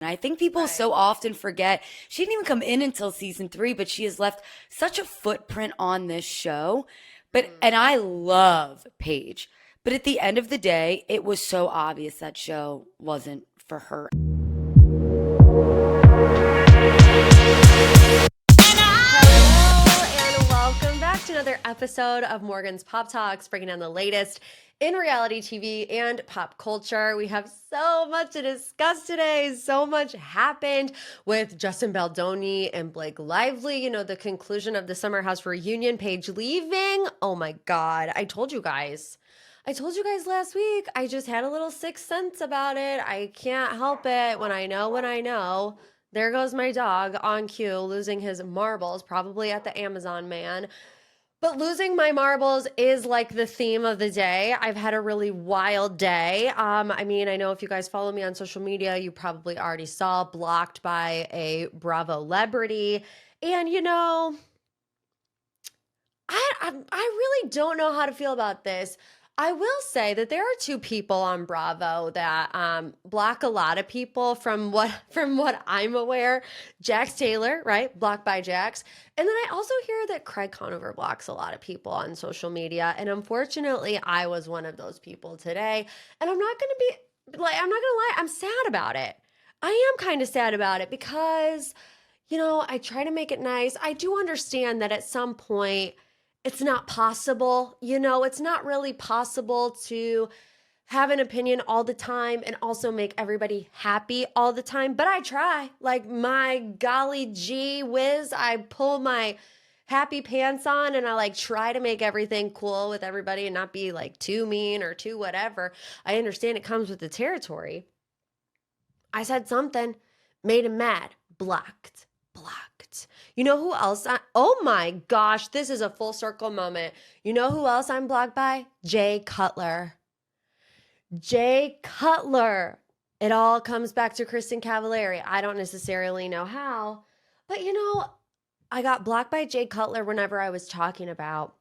And I think people so often forget she didn't even come in until season 3, but she has left such a footprint on this show. And I love Paige. But at the end of the day, it was so obvious that show wasn't for her. Hello and welcome back to another episode of Morgan's Pop Talks, breaking down the latest in reality TV and pop culture. We have so much to discuss today. So much happened with Justin Baldoni and Blake Lively. You know, the conclusion of the Summer House reunion, Paige leaving. Oh my God. I told you guys last week. I just had a little sixth sense about it. I can't help it. When I know. There goes my dog on cue, losing his marbles, probably at the Amazon man. But losing my marbles is like the theme of the day. I've had a really wild day. I know if you guys follow me on social media, you probably already saw blocked by a Bravo celebrity. And you know, I really don't know how to feel about this. I will say that there are two people on Bravo that block a lot of people from what I'm aware. Jax Taylor, right? Blocked by Jax. And then I also hear that Craig Conover blocks a lot of people on social media. And unfortunately, I was one of those people today. And I'm not going to lie, I'm sad about it. I am kind of sad about it because, you know, I try to make it nice. I do understand that at some point, it's not possible, it's not really possible to have an opinion all the time and also make everybody happy all the time. But I try. Like, my golly gee whiz, I pull my happy pants on and I try to make everything cool with everybody and not be too mean or too whatever. I understand it comes with the territory. I said something, made him mad, blocked. You know who else? Oh my gosh, this is a full circle moment. You know who else I'm blocked by? Jay Cutler. Jay Cutler. It all comes back to Kristen Cavallari. I don't necessarily know how, but I got blocked by Jay Cutler whenever I was talking about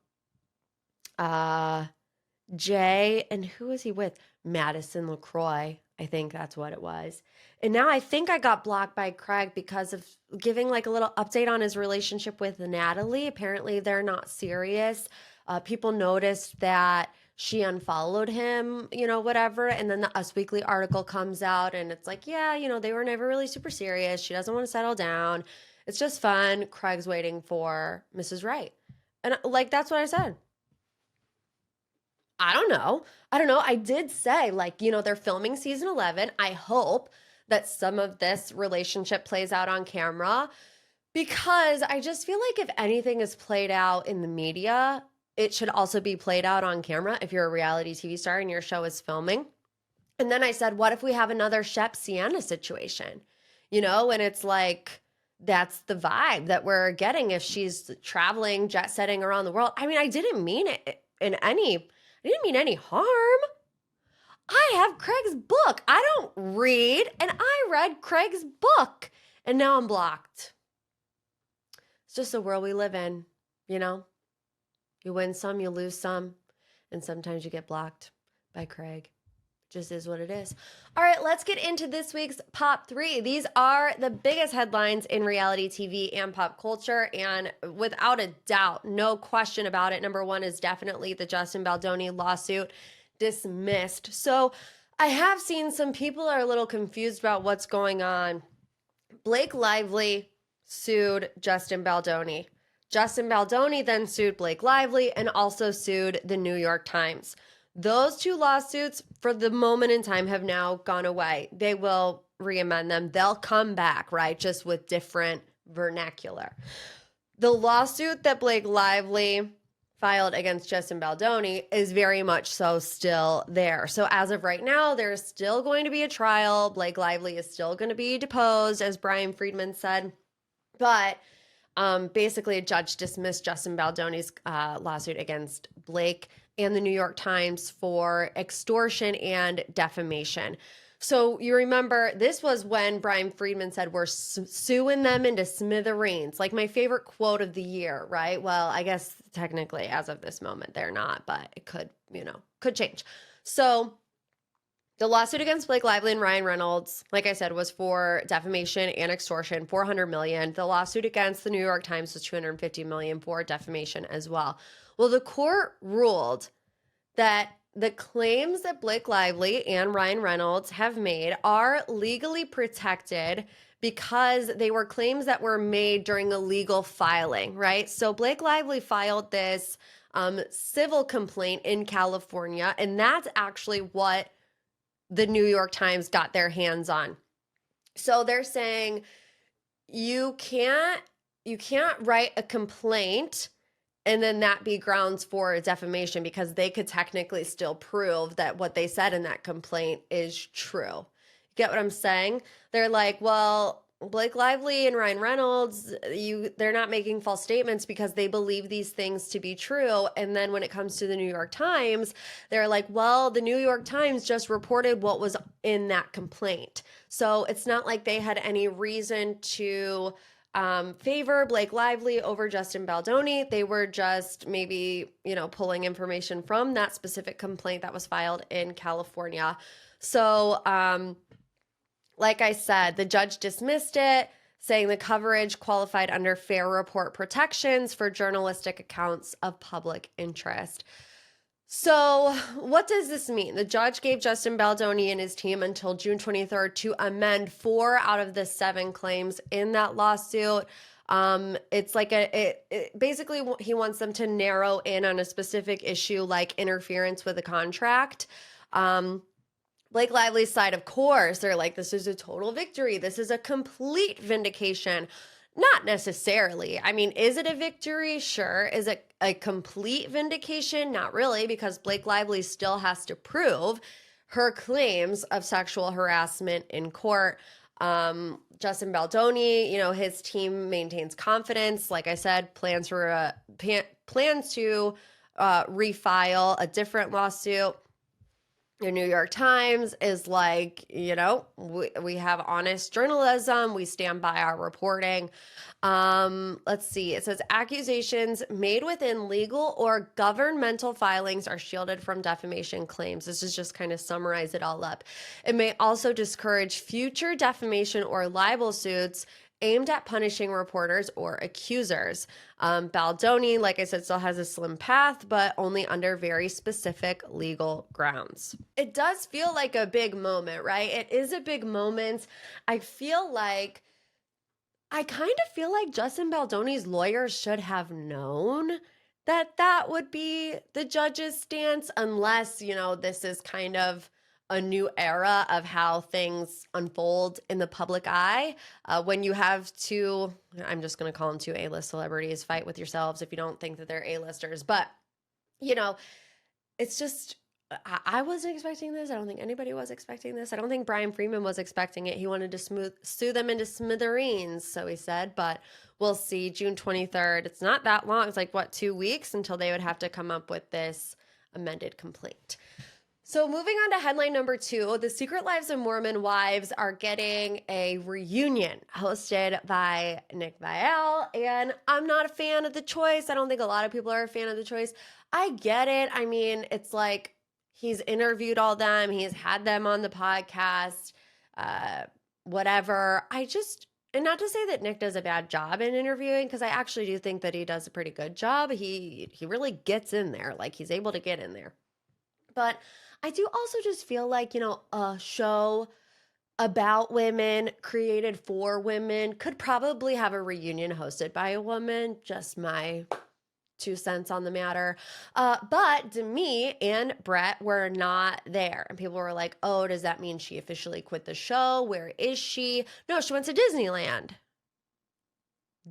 Jay, and who was he with? Madison LaCroix. I think that's what it was. And now I think I got blocked by Craig because of giving a little update on his relationship with Natalie. Apparently they're not serious. People noticed that she unfollowed him, whatever. And then the Us Weekly article comes out and it's they were never really super serious. She doesn't want to settle down. It's just fun. Craig's waiting for Mrs. Right. And that's what I said. I don't know. I did say, they're filming season 11. I hope that some of this relationship plays out on camera because I just feel like if anything is played out in the media, it should also be played out on camera if you're a reality TV star and your show is filming. And then I said, what if we have another Shep Sienna situation? And it's that's the vibe that we're getting if she's traveling, jet setting around the world. I didn't mean it I didn't mean any harm. I have Craig's book. I don't read, and I read Craig's book, and now I'm blocked. It's just the world we live in, You win some, you lose some, and sometimes you get blocked by Craig. Just is what it is. All right, let's get into this week's Pop 3. These are the biggest headlines in reality TV and pop culture, and without a doubt, no question about it, number one is definitely the Justin Baldoni lawsuit dismissed. So I have seen some people are a little confused about what's going on. Blake Lively sued Justin Baldoni. Justin Baldoni then sued Blake Lively and also sued the New York Times. Those two lawsuits, for the moment in time, have now gone away. They will re-amend them. They'll come back, right? Just with different vernacular. The lawsuit that Blake Lively filed against Justin Baldoni is very much so still there. So as of right now, there's still going to be a trial. Blake Lively is still going to be deposed, as Brian Friedman said. But basically, a judge dismissed Justin Baldoni's lawsuit against Blake and the New York Times for extortion and defamation. So you remember, this was when Brian Friedman said, we're suing them into smithereens. My favorite quote of the year, right? Well, I guess technically as of this moment, they're not, but it could change. So The lawsuit against Blake Lively and Ryan Reynolds, like I said, was for defamation and extortion, $400 million. The lawsuit against the New York Times was $250 million for defamation as well. Well, the court ruled that the claims that Blake Lively and Ryan Reynolds have made are legally protected because they were claims that were made during a legal filing, right? So Blake Lively filed this civil complaint in California, and that's actually what the New York Times got their hands on. So they're saying you can't write a complaint and then that be grounds for defamation, because they could technically still prove that what they said in that complaint is true. Get what I'm saying? They're like, well, Blake Lively and Ryan Reynolds, they're not making false statements because they believe these things to be true. And then when it comes to the New York Times, they're like, well, the New York Times just reported what was in that complaint. So it's not like they had any reason to favor Blake Lively over Justin Baldoni. They were just maybe, pulling information from that specific complaint that was filed in California. So, like I said, the judge dismissed it, saying the coverage qualified under fair report protections for journalistic accounts of public interest. So what does this mean? The judge gave Justin Baldoni and his team until June 23rd to amend 4 out of the 7 claims in that lawsuit. It's like basically he wants them to narrow in on a specific issue like interference with a contract. Blake Lively's side, of course, they're like, this is a total victory. This is a complete vindication. Not necessarily. I mean, is it a victory? Sure. Is it a complete vindication? Not really, because Blake Lively still has to prove her claims of sexual harassment in court. Justin Baldoni, his team maintains confidence. Like I said, plans to refile a different lawsuit. The New York Times is like, we have honest journalism. We stand by our reporting. Let's see. It says accusations made within legal or governmental filings are shielded from defamation claims. This is just kind of summarize it all up. It may also discourage future defamation or libel suits aimed at punishing reporters or accusers. Baldoni, like I said, still has a slim path, but only under very specific legal grounds. It does feel like a big moment, right? It is a big moment. I kind of feel like Justin Baldoni's lawyers should have known that would be the judge's stance, unless, this is kind of a new era of how things unfold in the public eye. When you have I'm just going to call them 2 A-list celebrities, fight with yourselves if you don't think that they're A-listers. But, it's just, I wasn't expecting this. I don't think anybody was expecting this. I don't think Brian Freeman was expecting it. He wanted to sue them into smithereens, so he said. But we'll see. June 23rd. It's not that long. It's like, 2 weeks until they would have to come up with this amended complaint. So moving on to headline number 2, the Secret Lives of Mormon Wives are getting a reunion hosted by Nick Viall, and I'm not a fan of the choice. I don't think a lot of people are a fan of the choice. I get it. I mean, it's like he's interviewed all them. He's had them on the podcast, whatever. And not to say that Nick does a bad job in interviewing, because I actually do think that he does a pretty good job. He really gets in there. Like, he's able to get in there. But I do also just feel like, a show about women, created for women, could probably have a reunion hosted by a woman. Just my 2 cents on the matter. But Demi and Brett were not there. And people were like, oh, does that mean she officially quit the show? Where is she? No, she went to Disneyland.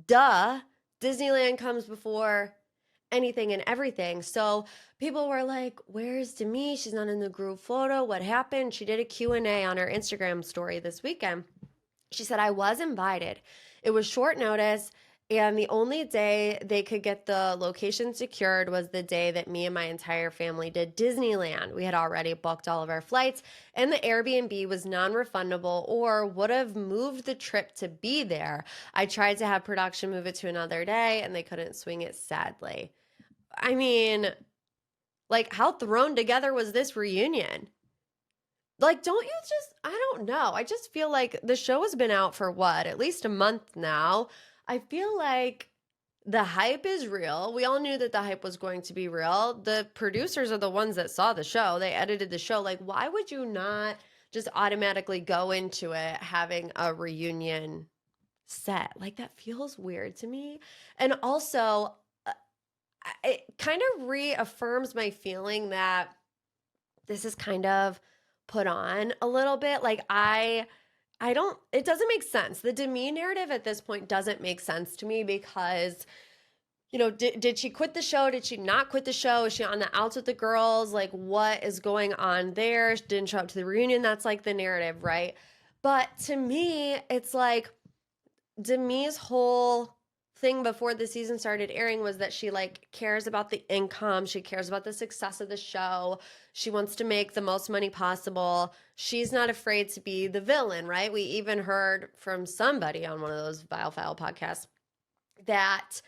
Duh. Disneyland comes before anything and everything. So people were like, where's Demi? She's not in the group photo. What happened? She did a Q&A on her Instagram story this weekend. She said, I was invited. It was short notice, and the only day they could get the location secured was the day that me and my entire family did Disneyland. We had already booked all of our flights, and the Airbnb was non-refundable or would have moved the trip to be there. I tried to have production move it to another day, and they couldn't swing it, sadly. I mean, like, how thrown together was this reunion? Like, don't you just, I don't know. I just feel like the show has been out for what, at least a month now. I feel like the hype is real. We all knew that the hype was going to be real. The producers are the ones that saw the show. They edited the show. Like, why would you not just automatically go into it having a reunion set? Like, that feels weird to me. And also, it kind of reaffirms my feeling that this is kind of put on a little bit. Like, I don't, it doesn't make sense. The Demi narrative at this point doesn't make sense to me because, you know, did she quit the show? Did she not quit the show? Is she on the outs with the girls? Like, what is going on there? She didn't show up to the reunion. That's like the narrative, right? But to me, it's like Demi's whole thing before the season started airing was that she like cares about the income. She cares about the success of the show. She wants to make the most money possible. She's not afraid to be the villain, right? We even heard from somebody on one of those Vile File podcasts that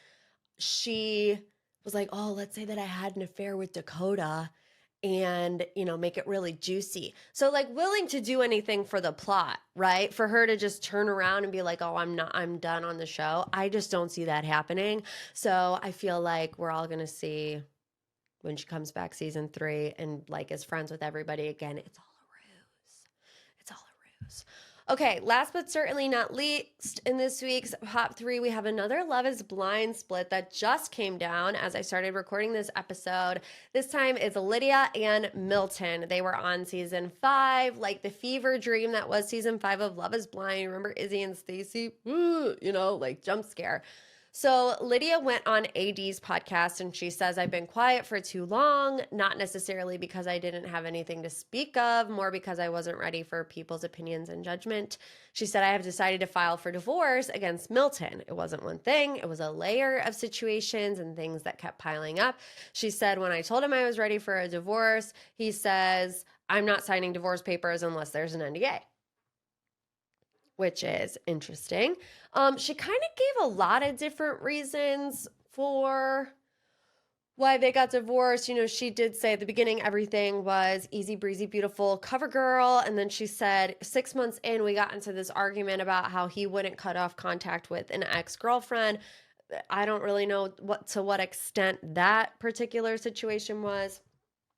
she was like, oh, let's say that I had an affair with Dakota and, you know, make it really juicy. So like willing to do anything for the plot, right? For her to just turn around and be like, oh, I'm done on the show. I just don't see that happening. So I feel like we're all going to see when she comes back season 3 and like is friends with everybody again. It's all a ruse. It's all a ruse. Okay, last but certainly not least, in this week's Top 3, we have another Love is Blind split that just came down as I started recording this episode. This time it's Lydia and Milton. They were on season 5, like the fever dream that was season 5 of Love is Blind. Remember Izzy and Stacey? You know, like jump scare. So Lydia went on AD's podcast and she says, I've been quiet for too long, not necessarily because I didn't have anything to speak of, more because I wasn't ready for people's opinions and judgment. She said, I have decided to file for divorce against Milton. It wasn't one thing. It was a layer of situations and things that kept piling up. She said, when I told him I was ready for a divorce, he says, I'm not signing divorce papers unless there's an NDA. Which is interesting. She kind of gave a lot of different reasons for why they got divorced. You know, she did say at the beginning everything was easy breezy, beautiful cover girl. And then she said 6 months in, we got into this argument about how he wouldn't cut off contact with an ex-girlfriend. I don't really know to what extent that particular situation was.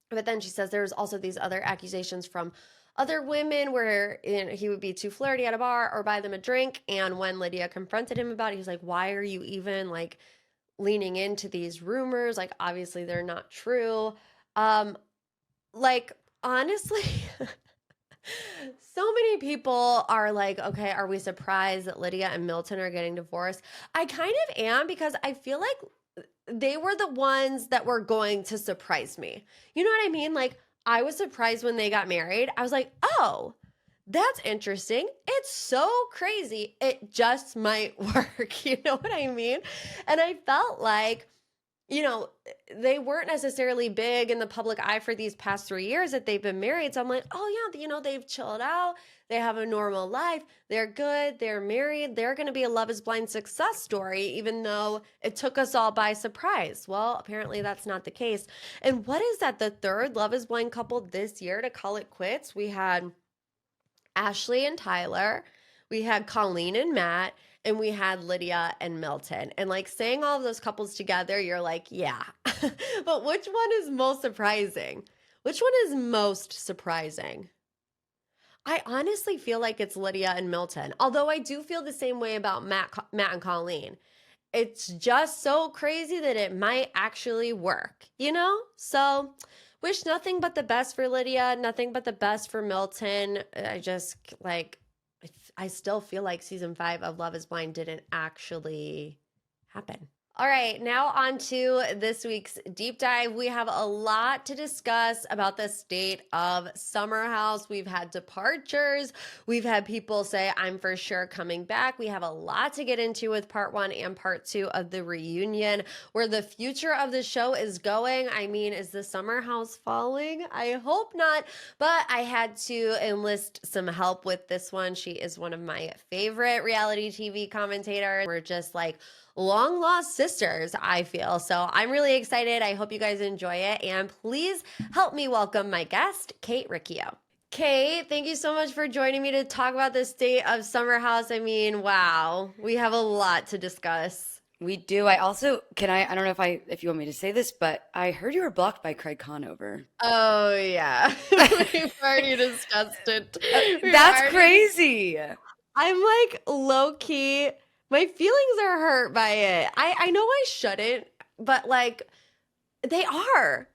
But then she says there's also these other accusations from other women where he would be too flirty at a bar or buy them a drink. And when Lydia confronted him about it, he was like, why are you even like leaning into these rumors? Like, obviously they're not true. Like, honestly, so many people are like, okay, are we surprised that Lydia and Milton are getting divorced? I kind of am, because I feel like they were the ones that were going to surprise me. You know what I mean? Like, I was surprised when they got married. I was like, oh, that's interesting. It's so crazy. It just might work. You know what I mean? And I felt like, you know, they weren't necessarily big in the public eye for these past 3 years that they've been married. So I'm like, oh yeah, you know, they've chilled out. They have a normal life. They're good. They're married. They're going to be a Love is Blind success story, even though it took us all by surprise. Well, apparently that's not the case. And what is that? The third Love is Blind couple this year to call it quits. We had Ashley and Tyler. We had Colleen and Matt. And we had Lydia and Milton. And like saying all of those couples together, you're like, yeah. But which one is most surprising? Which one is most surprising? I honestly feel like it's Lydia and Milton. Although I do feel the same way about Matt and Colleen. It's just so crazy that it might actually work, you know? So wish nothing but the best for Lydia, nothing but the best for Milton. I just like, I still feel like season 5 of Love is Blind didn't actually happen. All right, now on to this week's deep dive. We have a lot to discuss about the state of Summer House. We've had departures. We've had people say, I'm for sure coming back. We have a lot to get into with part 1 and part 2 of the reunion, where the future of the show is going. I mean, is the Summer House falling? I hope not, but I had to enlist some help with this one. She is one of my favorite reality TV commentators. We're just like long lost sisters, I feel. So I'm really excited. I hope you guys enjoy it. And please help me welcome my guest, Kate Riccio. Kate, thank you so much for joining me to talk about the state of Summer House. I mean, wow, we have a lot to discuss. We do. I also I don't know if you want me to say this, but I heard you were blocked by Craig Conover. Oh, yeah. We've already discussed it. That's crazy. I'm like low key, my feelings are hurt by it. I know I shouldn't, but like they are.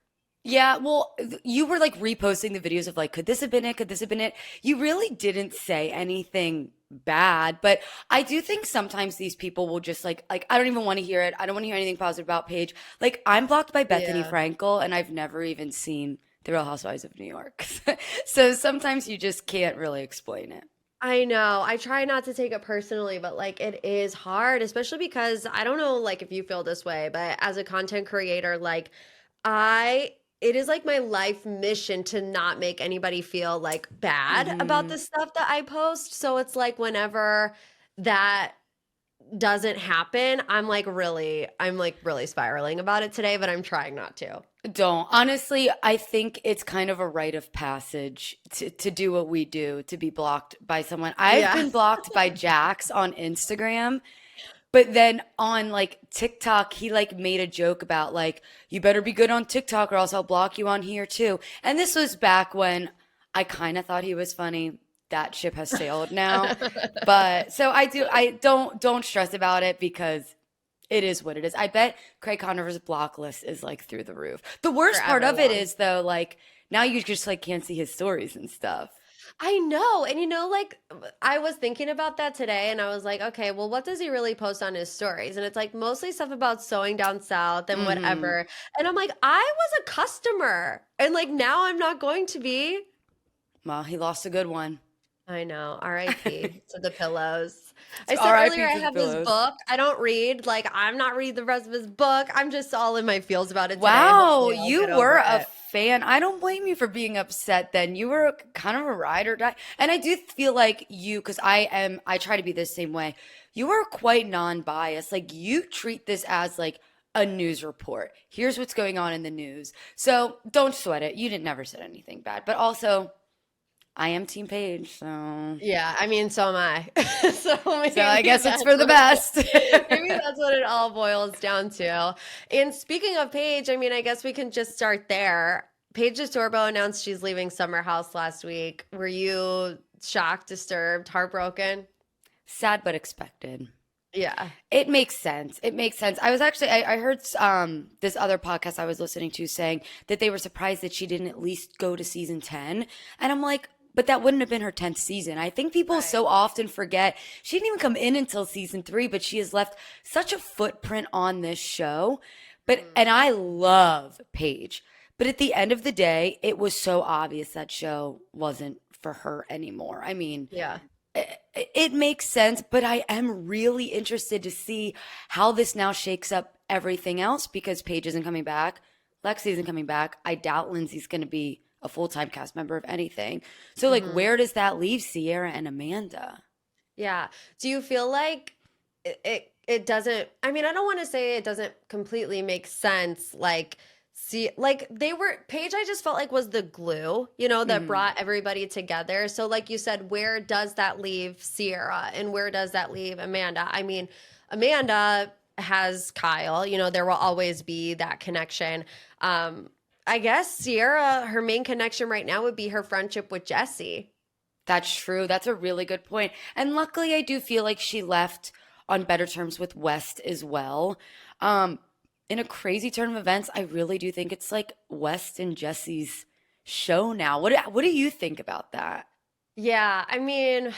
Yeah, well, you were like reposting the videos of like, could this have been it? Could this have been it? You really didn't say anything bad, but I do think sometimes these people will just like I don't even want to hear it. I don't want to hear anything positive about Paige. Like I'm blocked by Bethany Yeah. Frankel, and I've never even seen The Real Housewives of New York. So sometimes you just can't really explain it. I know. I try not to take it personally, but like it is hard, especially because I don't know like if you feel this way, but as a content creator, like I it is like my life mission to not make anybody feel like bad about Hmm. the stuff that I post. So it's like whenever that doesn't happen, I'm like really spiraling about it today, but I'm trying not to. Don't. Honestly, I think it's kind of a rite of passage to do what we do, to be blocked by someone. I've Yeah. been blocked by Jax on Instagram, but then on like TikTok, he like made a joke about like, you better be good on TikTok or else I'll block you on here too. And this was back when I kind of thought he was funny. That ship has sailed now. But so I don't stress about it because it is what it is. I bet Craig Conover's block list is like through the roof. The worst part Forever of it long. is though, like now you just like can't see his stories and stuff. I know. And you know, like I was thinking about that today and I was like, okay, well, what does he really post on his stories? And it's like mostly stuff about sewing down south and Hmm. whatever. And I'm like, I was a customer. And like now I'm not going to be. Well, he lost a good one. I know. R.I.P. to the pillows. It's I said earlier R.I.P. I to the have this pillows. book. I don't read. Like I'm not reading the rest of his book. I'm just all in my feels about it today. Wow, Hopefully I'll you get were over a it. fan. I don't blame you for being upset then. You were kind of a ride or die. And I do feel like you, because I try to be the same way. You are quite non-biased. Like you treat this as like a news report. Here's what's going on in the news. So don't sweat it. You didn't never said anything bad. But also, I am Team Page, so Yeah, I mean, so am I. So so I maybe guess it's that's for the what it, best. maybe that's what it all boils down to. And speaking of Paige, I mean, I guess we can just start there. Paige DeSorbo announced she's leaving Summer House last week. Were you shocked, disturbed, heartbroken? Sad but expected. Yeah. It makes sense. It makes sense. I was actually I heard this other podcast I was listening to saying that they were surprised that she didn't at least go to season 10. And I'm like, but that wouldn't have been her 10th season. I think people Right. so often forget she didn't even come in until season 3, but she has left such a footprint on this show. But Mm. and I love Paige. But at the end of the day, it was so obvious that show wasn't for her anymore. I mean, Yeah. it makes sense, but I am really interested to see how this now shakes up everything else because Paige isn't coming back. Lexi isn't coming back. I doubt Lindsay's going to be a full-time cast member of anything. So, like, Hmm. where does that leave Ciara and Amanda? Yeah. Do you feel like it doesn't, I mean, I don't want to say it doesn't completely make sense. Like, see, like they were, Paige, I just felt like was the glue, you know, that Hmm. brought everybody together. So, like you said, where does that leave Ciara and where does that leave Amanda? I mean, Amanda has Kyle, you know, there will always be that connection. Um, I guess Ciara, her main connection right now would be her friendship with Jesse. That's true. That's a really good point. And luckily, I do feel like she left on better terms with West as well. Um, in a crazy turn of events, I really do think it's like West and Jesse's show now. What do you think about that? Yeah, I mean,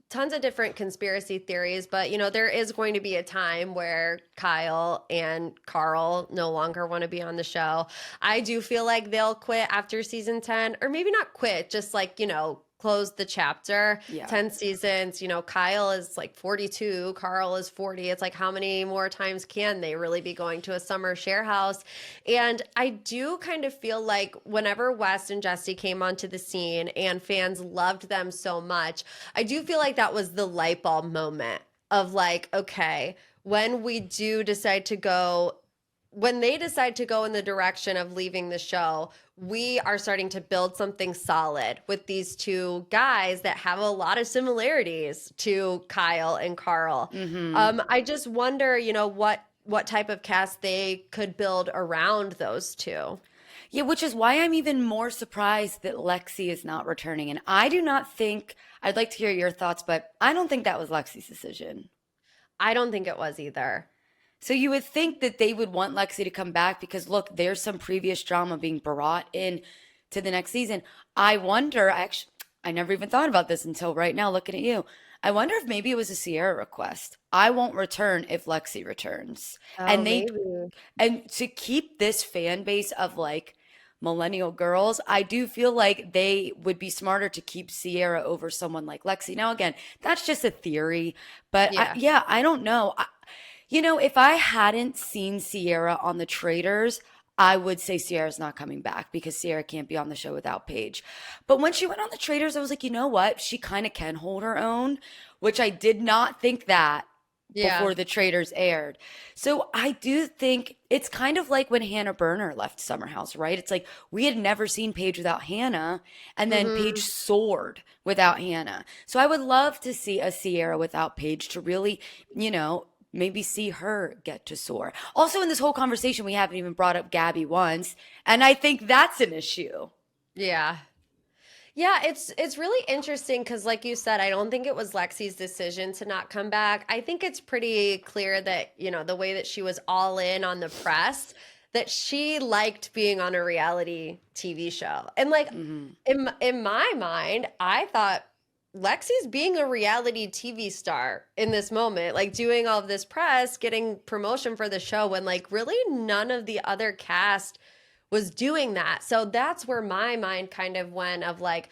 tons of different conspiracy theories, but you know, there is going to be a time where Kyle and Carl no longer want to be on the show. I do feel like they'll quit after season 10, or maybe not quit, just like, you know, close the chapter. Yeah. 10 seasons, you know, Kyle is like 42, Carl is 40. It's like, how many more times can they really be going to a summer share house? And I do kind of feel like whenever Wes and Jesse came onto the scene and fans loved them so much, I do feel like that was the light bulb moment of like, okay, when we do decide to go when they decide to go in the direction of leaving the show, we are starting to build something solid with these two guys that have a lot of similarities to Kyle and Carl. I just wonder, what type of cast they could build around those two. Yeah, which is why I'm even more surprised that Lexi is not returning. And I do not think, I'd like to hear your thoughts, but I don't think that was Lexi's decision. I don't think it was either. So you would think that they would want Lexi to come back because look, there's some previous drama being brought in to the next season. I wonder, actually, I never even thought about this until right now looking at you. I wonder if maybe it was a Ciara request. I won't return if Lexi returns. Oh, And they maybe. and to keep this fan base of like millennial girls, I do feel like they would be smarter to keep Ciara over someone like Lexi. Now, again, that's just a theory, but Yeah. yeah, I don't know. If I hadn't seen Ciara on the Traitors, I would say Ciara's not coming back because Ciara can't be on the show without Paige. But when she went on the Traitors, I was like, you know what? She kind of can hold her own, which I did not think that Yeah. before the Traitors aired. So I do think it's kind of like when Hannah Berner left Summer House, right? It's like we had never seen Paige without Hannah, and then Paige Hmm. soared without Hannah. So I would love to see a Ciara without Paige to really, maybe see her get to soar. Also, in this whole conversation, we haven't even brought up Gabby once, and I think that's an issue. Yeah. Yeah, it's really interesting because, like you said, I don't think it was Lexi's decision to not come back. I think it's pretty clear that, the way that she was all in on the press, that she liked being on a reality TV show. And like in my mind, I thought Lexi's being a reality TV star in this moment, like doing all of this press, getting promotion for the show when like really none of the other cast was doing that. So that's where my mind kind of went of like,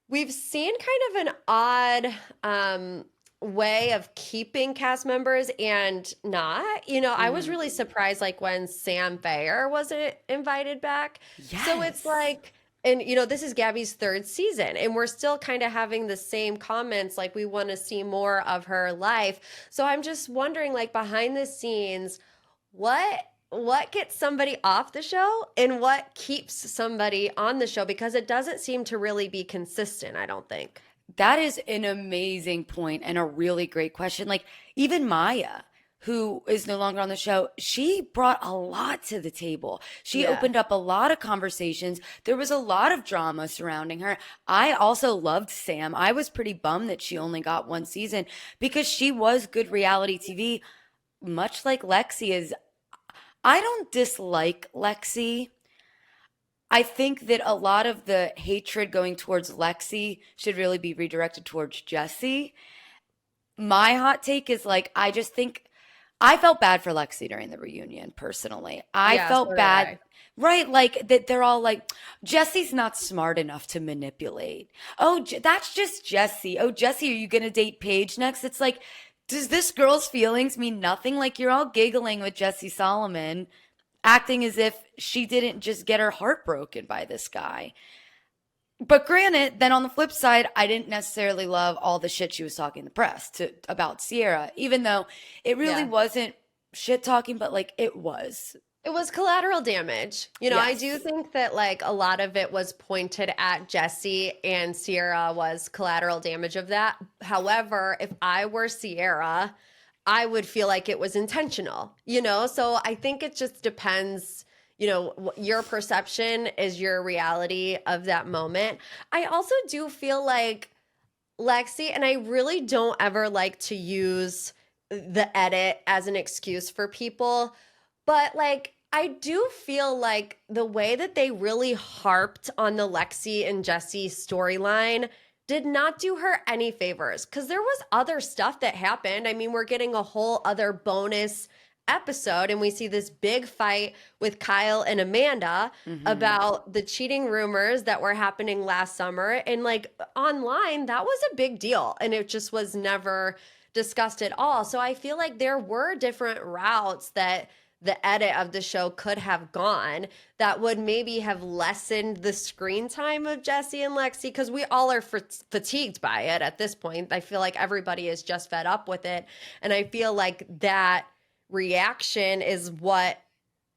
we've seen kind of an odd way of keeping cast members and not. I was really surprised like when Sam Bayer wasn't invited back. So it's Yes. like, and this is Gabby's third season, and we're still kind of having the same comments like we want to see more of her life. So I'm just wondering, like behind the scenes, what gets somebody off the show and what keeps somebody on the show, because it doesn't seem to really be consistent, I don't think. That is an amazing point and a really great question. Like, even Maya, who is no longer on the show, she brought a lot to the table. She Yeah. opened up a lot of conversations. There was a lot of drama surrounding her. I also loved Sam. I was pretty bummed that she only got one season because she was good reality TV, much like Lexi is. I don't dislike Lexi. I think that a lot of the hatred going towards Lexi should really be redirected towards Jesse. My hot take is like, I just think I felt bad for Lexi during the reunion, personally. I Yeah, so felt did bad, I. right? Like that they're all like, Jesse's not smart enough to manipulate. Oh, that's just Jesse. Oh, Jesse, are you going to date Paige next? It's like, does this girl's feelings mean nothing? Like you're all giggling with Jesse Solomon, acting as if she didn't just get her heart broken by this guy. But granted, then on the flip side, I didn't necessarily love all the shit she was talking in the press about Ciara, even though it really Yeah. wasn't shit talking, but like it was. It was collateral damage. I do Yes. think that like a lot of it was pointed at Jesse, and Ciara was collateral damage of that. However, if I were Ciara, I would feel like it was intentional. So I think it just depends. Your perception is your reality of that moment. I also do feel like Lexi, and I really don't ever like to use the edit as an excuse for people, but like I do feel like the way that they really harped on the Lexi and Jesse storyline did not do her any favors, because there was other stuff that happened. I mean, we're getting a whole other bonus episode, and we see this big fight with Kyle and Amanda Hmm. about the cheating rumors that were happening last summer. And like online, that was a big deal, and it just was never discussed at all. So I feel like there were different routes that the edit of the show could have gone that would maybe have lessened the screen time of Jesse and Lexi, because we all are fatigued by it at this point. I feel like everybody is just fed up with it. And I feel like that reaction is what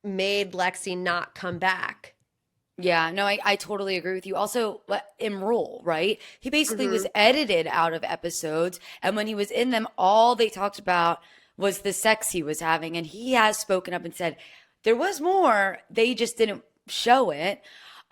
made Lexi not come back. Yeah, no, I totally agree with you. Also, Imrul, right? He basically was Hmm. edited out of episodes, and when he was in them, all they talked about was the sex he was having. And he has spoken up and said there was more, they just didn't show it.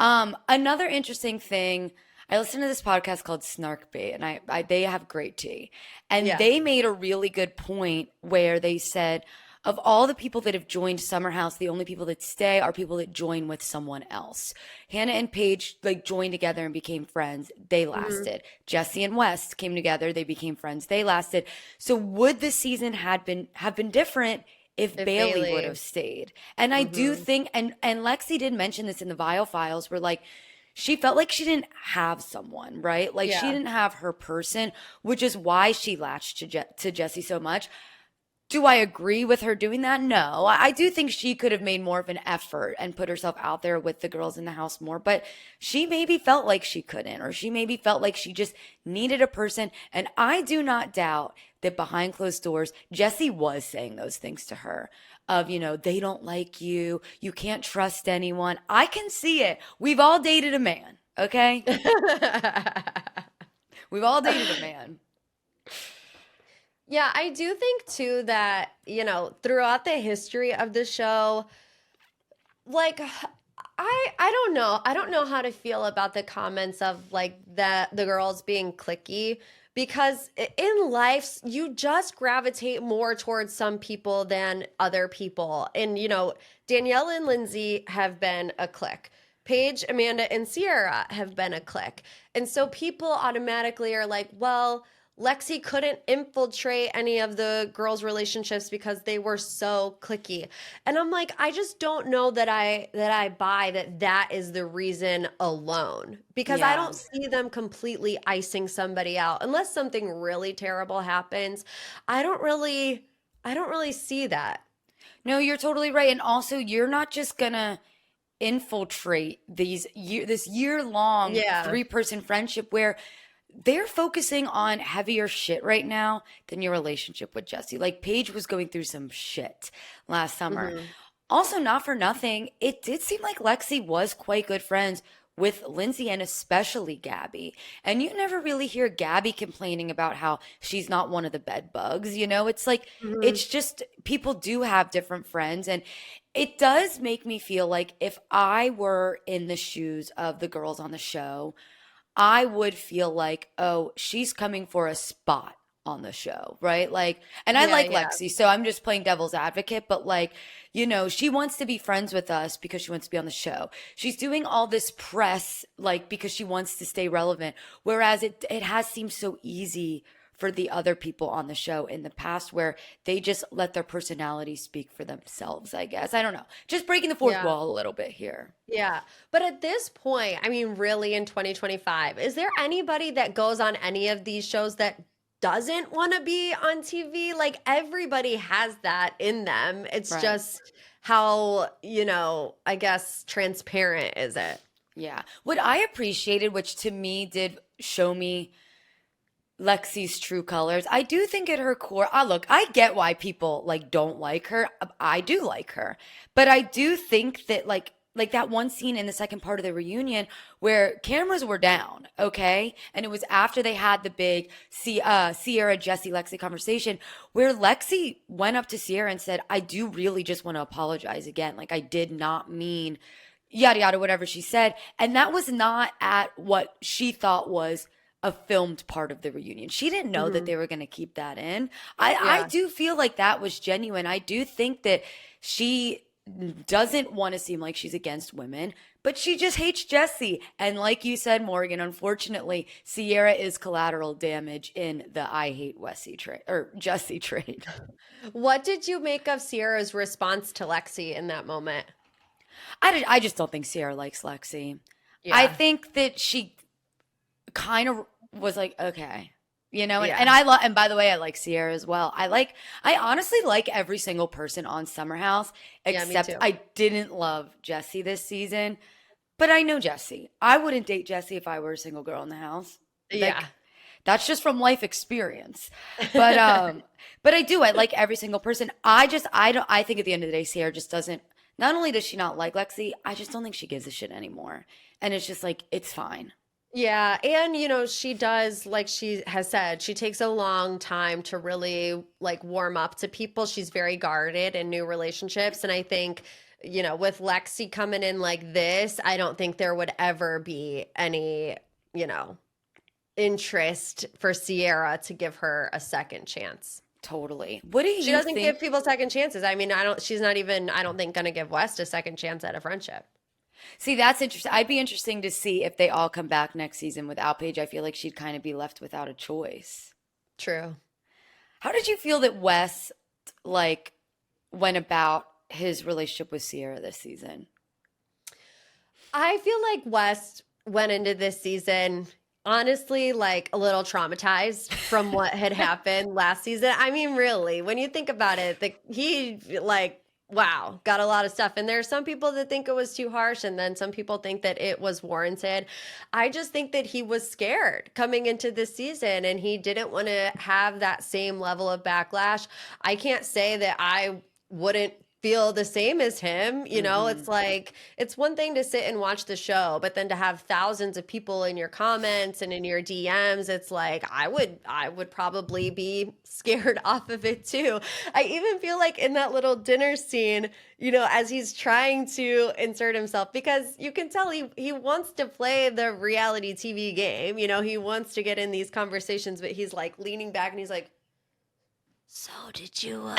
Another interesting thing, I listened to this podcast called Snarkbait, and they have great tea, and Yeah. they made a really good point where they said, of all the people that have joined Summer House, the only people that stay are people that join with someone else. Hannah and Paige like joined together and became friends. They Hmm. lasted. Jesse and West came together. They became friends. They lasted. So would the season had been have been different if If Bailey would have Bailey. stayed? And I do Hmm. think, and Lexi did mention this in the Vile Files, where like she felt like she didn't have someone, right? Like she Yeah. didn't have her person, which is why she latched to Jesse so much. Do I agree with her doing that? No. I do think she could have made more of an effort and put herself out there with the girls in the house more, but she maybe felt like she couldn't, or she maybe felt like she just needed a person. And I do not doubt that behind closed doors, Jesse was saying those things to her of, they don't like you. You can't trust anyone. I can see it. We've all dated a man, okay? We've all dated a man. Yeah, I do think too that, throughout the history of the show, like I don't know. I don't know how to feel about the comments of like the girls being cliquey because in life you just gravitate more towards some people than other people. And Danielle and Lindsay have been a clique. Paige, Amanda, and Ciara have been a clique. And so people automatically are like, well, Lexi couldn't infiltrate any of the girls' relationships because they were so cliquey. And I'm like, I just don't know that I buy that is the reason alone because I Yeah. don't see them completely icing somebody out unless something really terrible happens. I don't really see that. No, you're totally right. And also, you're not just gonna infiltrate this year long Yeah. three-person friendship where they're focusing on heavier shit right now than your relationship with Jesse. Like Paige was going through some shit last summer. Hmm. Also, not for nothing, it did seem like Lexi was quite good friends with Lindsay and especially Gabby. And you never really hear Gabby complaining about how she's not one of the bed bugs. It's like, Hmm. it's just people do have different friends. And it does make me feel like if I were in the shoes of the girls on the show, I would feel like, oh, she's coming for a spot on the show, right? Like, and I Yeah, like yeah. Lexi, so I'm just playing devil's advocate, but like, she wants to be friends with us because she wants to be on the show. She's doing all this press, like, because she wants to stay relevant. Whereas it has seemed so easy for the other people on the show in the past where they just let their personality speak for themselves, I guess. I don't know. Just breaking the fourth Yeah. wall a little bit here. Yeah. But at this point, I mean, really in 2025, is there anybody that goes on any of these shows that doesn't want to be on TV? Like everybody has that in them. It's Right. just how, I guess transparent is it? Yeah. What I appreciated, which to me did show me Lexi's true colors, I do think at her core, look, I get why people like don't like her. I do like her. But I do think that like that one scene in the second part of the reunion where cameras were down, okay? And it was after they had the big Ciara, Jesse, Lexi conversation where Lexi went up to Ciara and said, I do really just want to apologize again. Like I did not mean yada yada, whatever she said. And that was not at what she thought was a filmed part of the reunion. She didn't know that Hmm. they were going to keep that in. I Yeah. do feel like that was genuine. I do think that she doesn't want to seem like she's against women, but she just hates Jesse. And like you said, Morgan, unfortunately, Ciara is collateral damage in the I hate Wessie trade or Jesse trade. What did you make of Sierra's response to Lexi in that moment? I just don't think Ciara likes Lexi. I Yeah. think that she kind of was like, okay. And Yeah. I love, and by the way, I like Ciara as well. I honestly like every single person on Summer House, Yeah, me except too. I didn't love Jesse this season. But I know Jesse. I wouldn't date Jesse if I were a single girl in the house. Yeah. Like, that's just from life experience. But I like every single person. I think at the end of the day, Ciara just doesn't not only does she not like Lexi, I just don't think she gives a shit anymore. And it's just like, it's fine. Yeah, and she does, like she has said, she takes a long time to really like warm up to people. She's very guarded in new relationships, and I think, with Lexi coming in like this, I don't think there would ever be any, you know, interest for Ciara to give her a second chance. Totally. What do She you doesn't give think? people second chances. I mean, she's not even, I don't think, going to give West a second chance at a friendship. See, that's interesting. I'd be interesting to see if they all come back next season without Paige. I feel like she'd kind of be left without a choice. True. How did you feel that Wes like went about his relationship with Ciara this season? I feel like West went into this season honestly like a little traumatized from what had happened last season. I mean, really, when you think about it, he like wow, got a lot of stuff. And there are some people that think it was too harsh, and then some people think that it was warranted. I just think that he was scared coming into this season, and he didn't want to have that same level of backlash. I can't say that I wouldn't feel the same as him. It's like, it's one thing to sit and watch the show, but then to have thousands of people in your comments and in your DMs, it's like I would probably be scared off of it too. I even feel like in that little dinner scene, as he's trying to insert himself, because you can tell he wants to play the reality TV game. He wants to get in these conversations, but he's like leaning back and he's like, so did you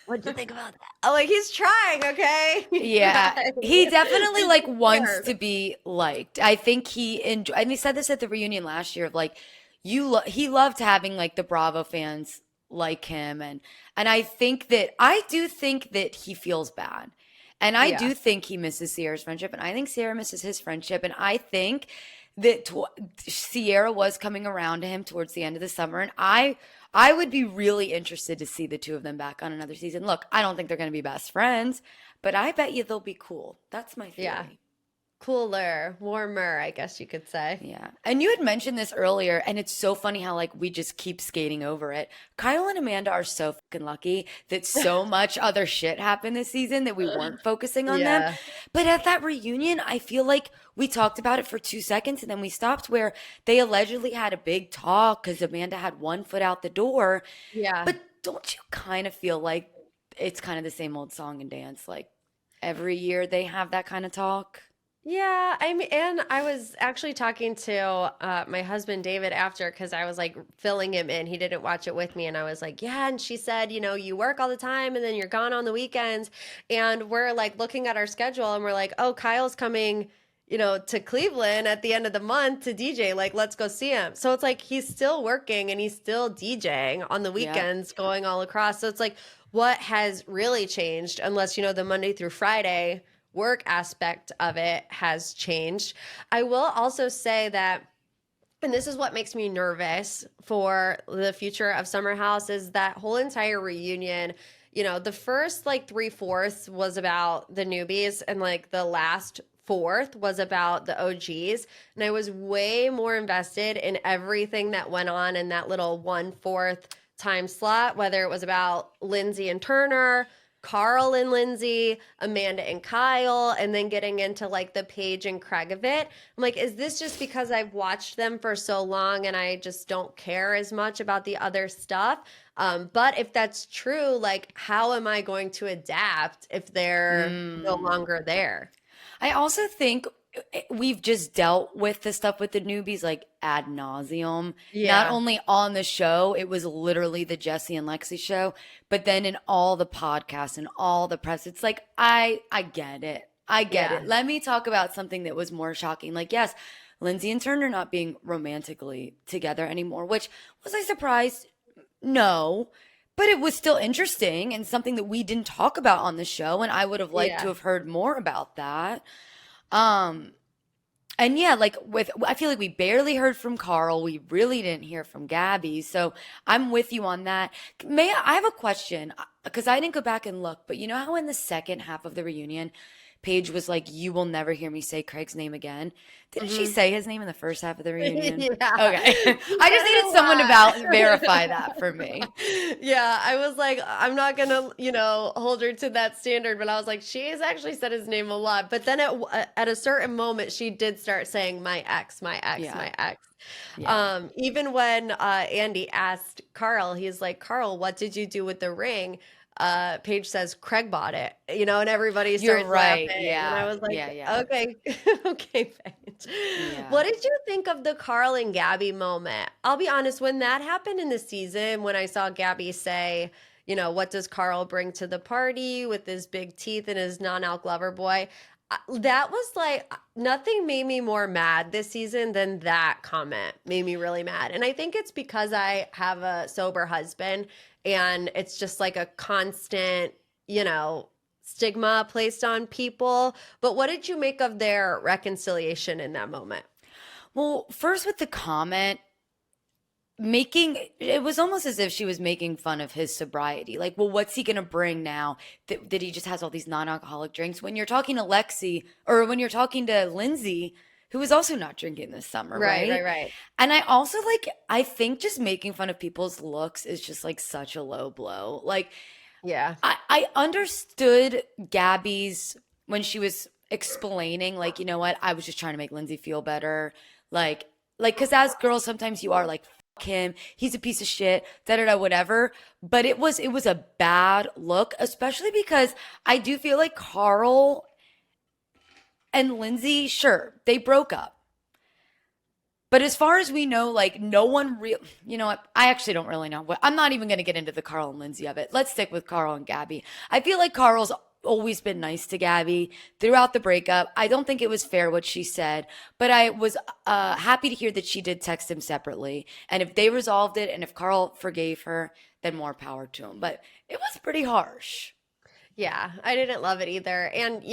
what'd you think about that? Oh, like he's trying, okay? Yeah, he definitely like wants Scared. to be liked. I think and he said this at the reunion last year of like, he loved having like the Bravo fans like him, and I do think that he feels bad, and I Yeah. do think he misses Ciara's friendship, and I think Ciara misses his friendship, and I think that Ciara was coming around to him towards the end of the summer, and I would be really interested to see the two of them back on another season. Look, I don't think they're going to be best friends, but I bet you they'll be cool. That's my Yeah. theory. Cooler, warmer, I guess you could say. Yeah. And you had mentioned this earlier, and it's so funny how like we just keep skating over it. Kyle and Amanda are so fucking lucky that so much other shit happened this season that we weren't focusing on them. Yeah. But at that reunion, I feel like we talked about it for 2 seconds and then we stopped, where they allegedly had a big talk because Amanda had one foot out the door. Yeah. But don't you kind of feel like it's kind of the same old song and dance? Like every year they have that kind of talk? Yeah, I mean, and I was actually talking to my husband David after, because I was like filling him in. He didn't watch it with me, and I was like, "Yeah," and she said, "You work all the time, and then you're gone on the weekends." And we're like looking at our schedule, and we're like, "Oh, Kyle's coming, to Cleveland at the end of the month to DJ. Like, let's go see him." So it's like he's still working and he's still DJing on the Yeah. weekends, going all across. So it's like, what has really changed, unless the Monday through Friday work aspect of it has changed. I will also say that, and this is what makes me nervous for the future of Summer House, is that whole entire reunion. The first like 3/4 was about the newbies, and like the last fourth was about the OGs. And I was way more invested in everything that went on in that little 1/4 time slot, whether it was about Lindsay and Turner, Carl and Lindsay, Amanda and Kyle, and then getting into like the Paige and Craig of it. I'm like, is this just because I've watched them for so long and I just don't care as much about the other stuff? But if that's true, like, how am I going to adapt if they're no longer there? I also think we've just dealt with the stuff with the newbies like ad nauseum. Not Yeah. only on the show, it was literally the Jesse and Lexi show, but then in all the podcasts and all the press, it's like I get it. I get Yeah. it. Let me talk about something that was more shocking. Like, yes, Lindsay and Turner not being romantically together anymore, which was I surprised? No. But it was still interesting and something that we didn't talk about on the show, and I would have liked to Yeah. have heard more about that. Um, and yeah, like I feel like we barely heard from Carl. We really didn't hear from Gabby. So I'm with you on that. I have a question because I didn't go back and look, but you know how in the second half of the reunion, Paige was like, "You will never hear me say Craig's name again." Didn't she Mhm. say his name in the first half of the reunion? Yeah. Okay. She I just said it needed a someone to lot. verify that for me. Yeah, I was like, I'm not gonna, hold her to that standard, but I was like, she has actually said his name a lot. But then at a certain moment, she did start saying my ex, my ex, Yeah. my ex. Yeah. Even when Andy asked Carl, he's like, Carl, what did you do with the ring? Paige says Craig bought it, and everybody You're starts laughing. right. And I Yeah. was like, Yeah. Yeah. okay, okay, Paige. Yeah. What did you think of the Carl and Gabby moment? I'll be honest, when that happened in the season, when I saw Gabby say, what does Carl bring to the party with his big teeth and his non-alc lover boy? That was like nothing made me more mad this season than that comment made me really mad. And I think it's because I have a sober husband and it's just like a constant, stigma placed on people. But what did you make of their reconciliation in that moment? Well, first with the comment, it was almost as if she was making fun of his sobriety. Like, well, what's he gonna bring now that he just has all these non-alcoholic drinks? When you're talking to Lexi or when you're talking to Lindsay, who was also not drinking this summer, Right, right? right, right. And I think just making fun of people's looks is just like such a low blow. Like, Yeah. I understood Gabby's when she was explaining, like, you know what, I was just trying to make Lindsay feel better. Because as girls, sometimes you are like, fuck him, he's a piece of shit, da da da, whatever. But it was a bad look, especially because I do feel like Carl and Lindsay, sure, they broke up. But as far as we know, like no one real, you know what? I actually don't really know. I'm not even going to get into the Carl and Lindsay of it. Let's stick with Carl and Gabby. I feel like Carl's always been nice to Gabby throughout the breakup. I don't think it was fair what she said, but I was happy to hear that she did text him separately. And if they resolved it, and if Carl forgave her, then more power to him. But it was pretty harsh. Yeah, I didn't love it either. And,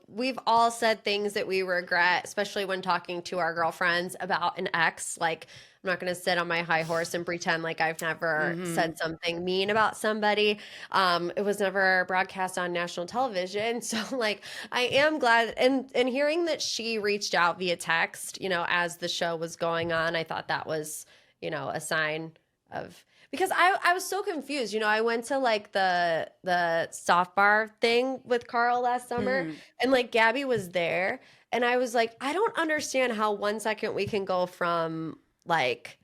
we've all said things that we regret, especially when talking to our girlfriends about an ex. Like, I'm not going to sit on my high horse and pretend like I've never Hmm. said something mean about somebody. It was never broadcast on national television. So, like, I am glad. And hearing that she reached out via text, as the show was going on, I thought that was, a sign of because I was so confused. I went to like the Softbar thing with Carl last summer Hmm. and like Gabby was there and I was like, I don't understand how 1 second we can go from like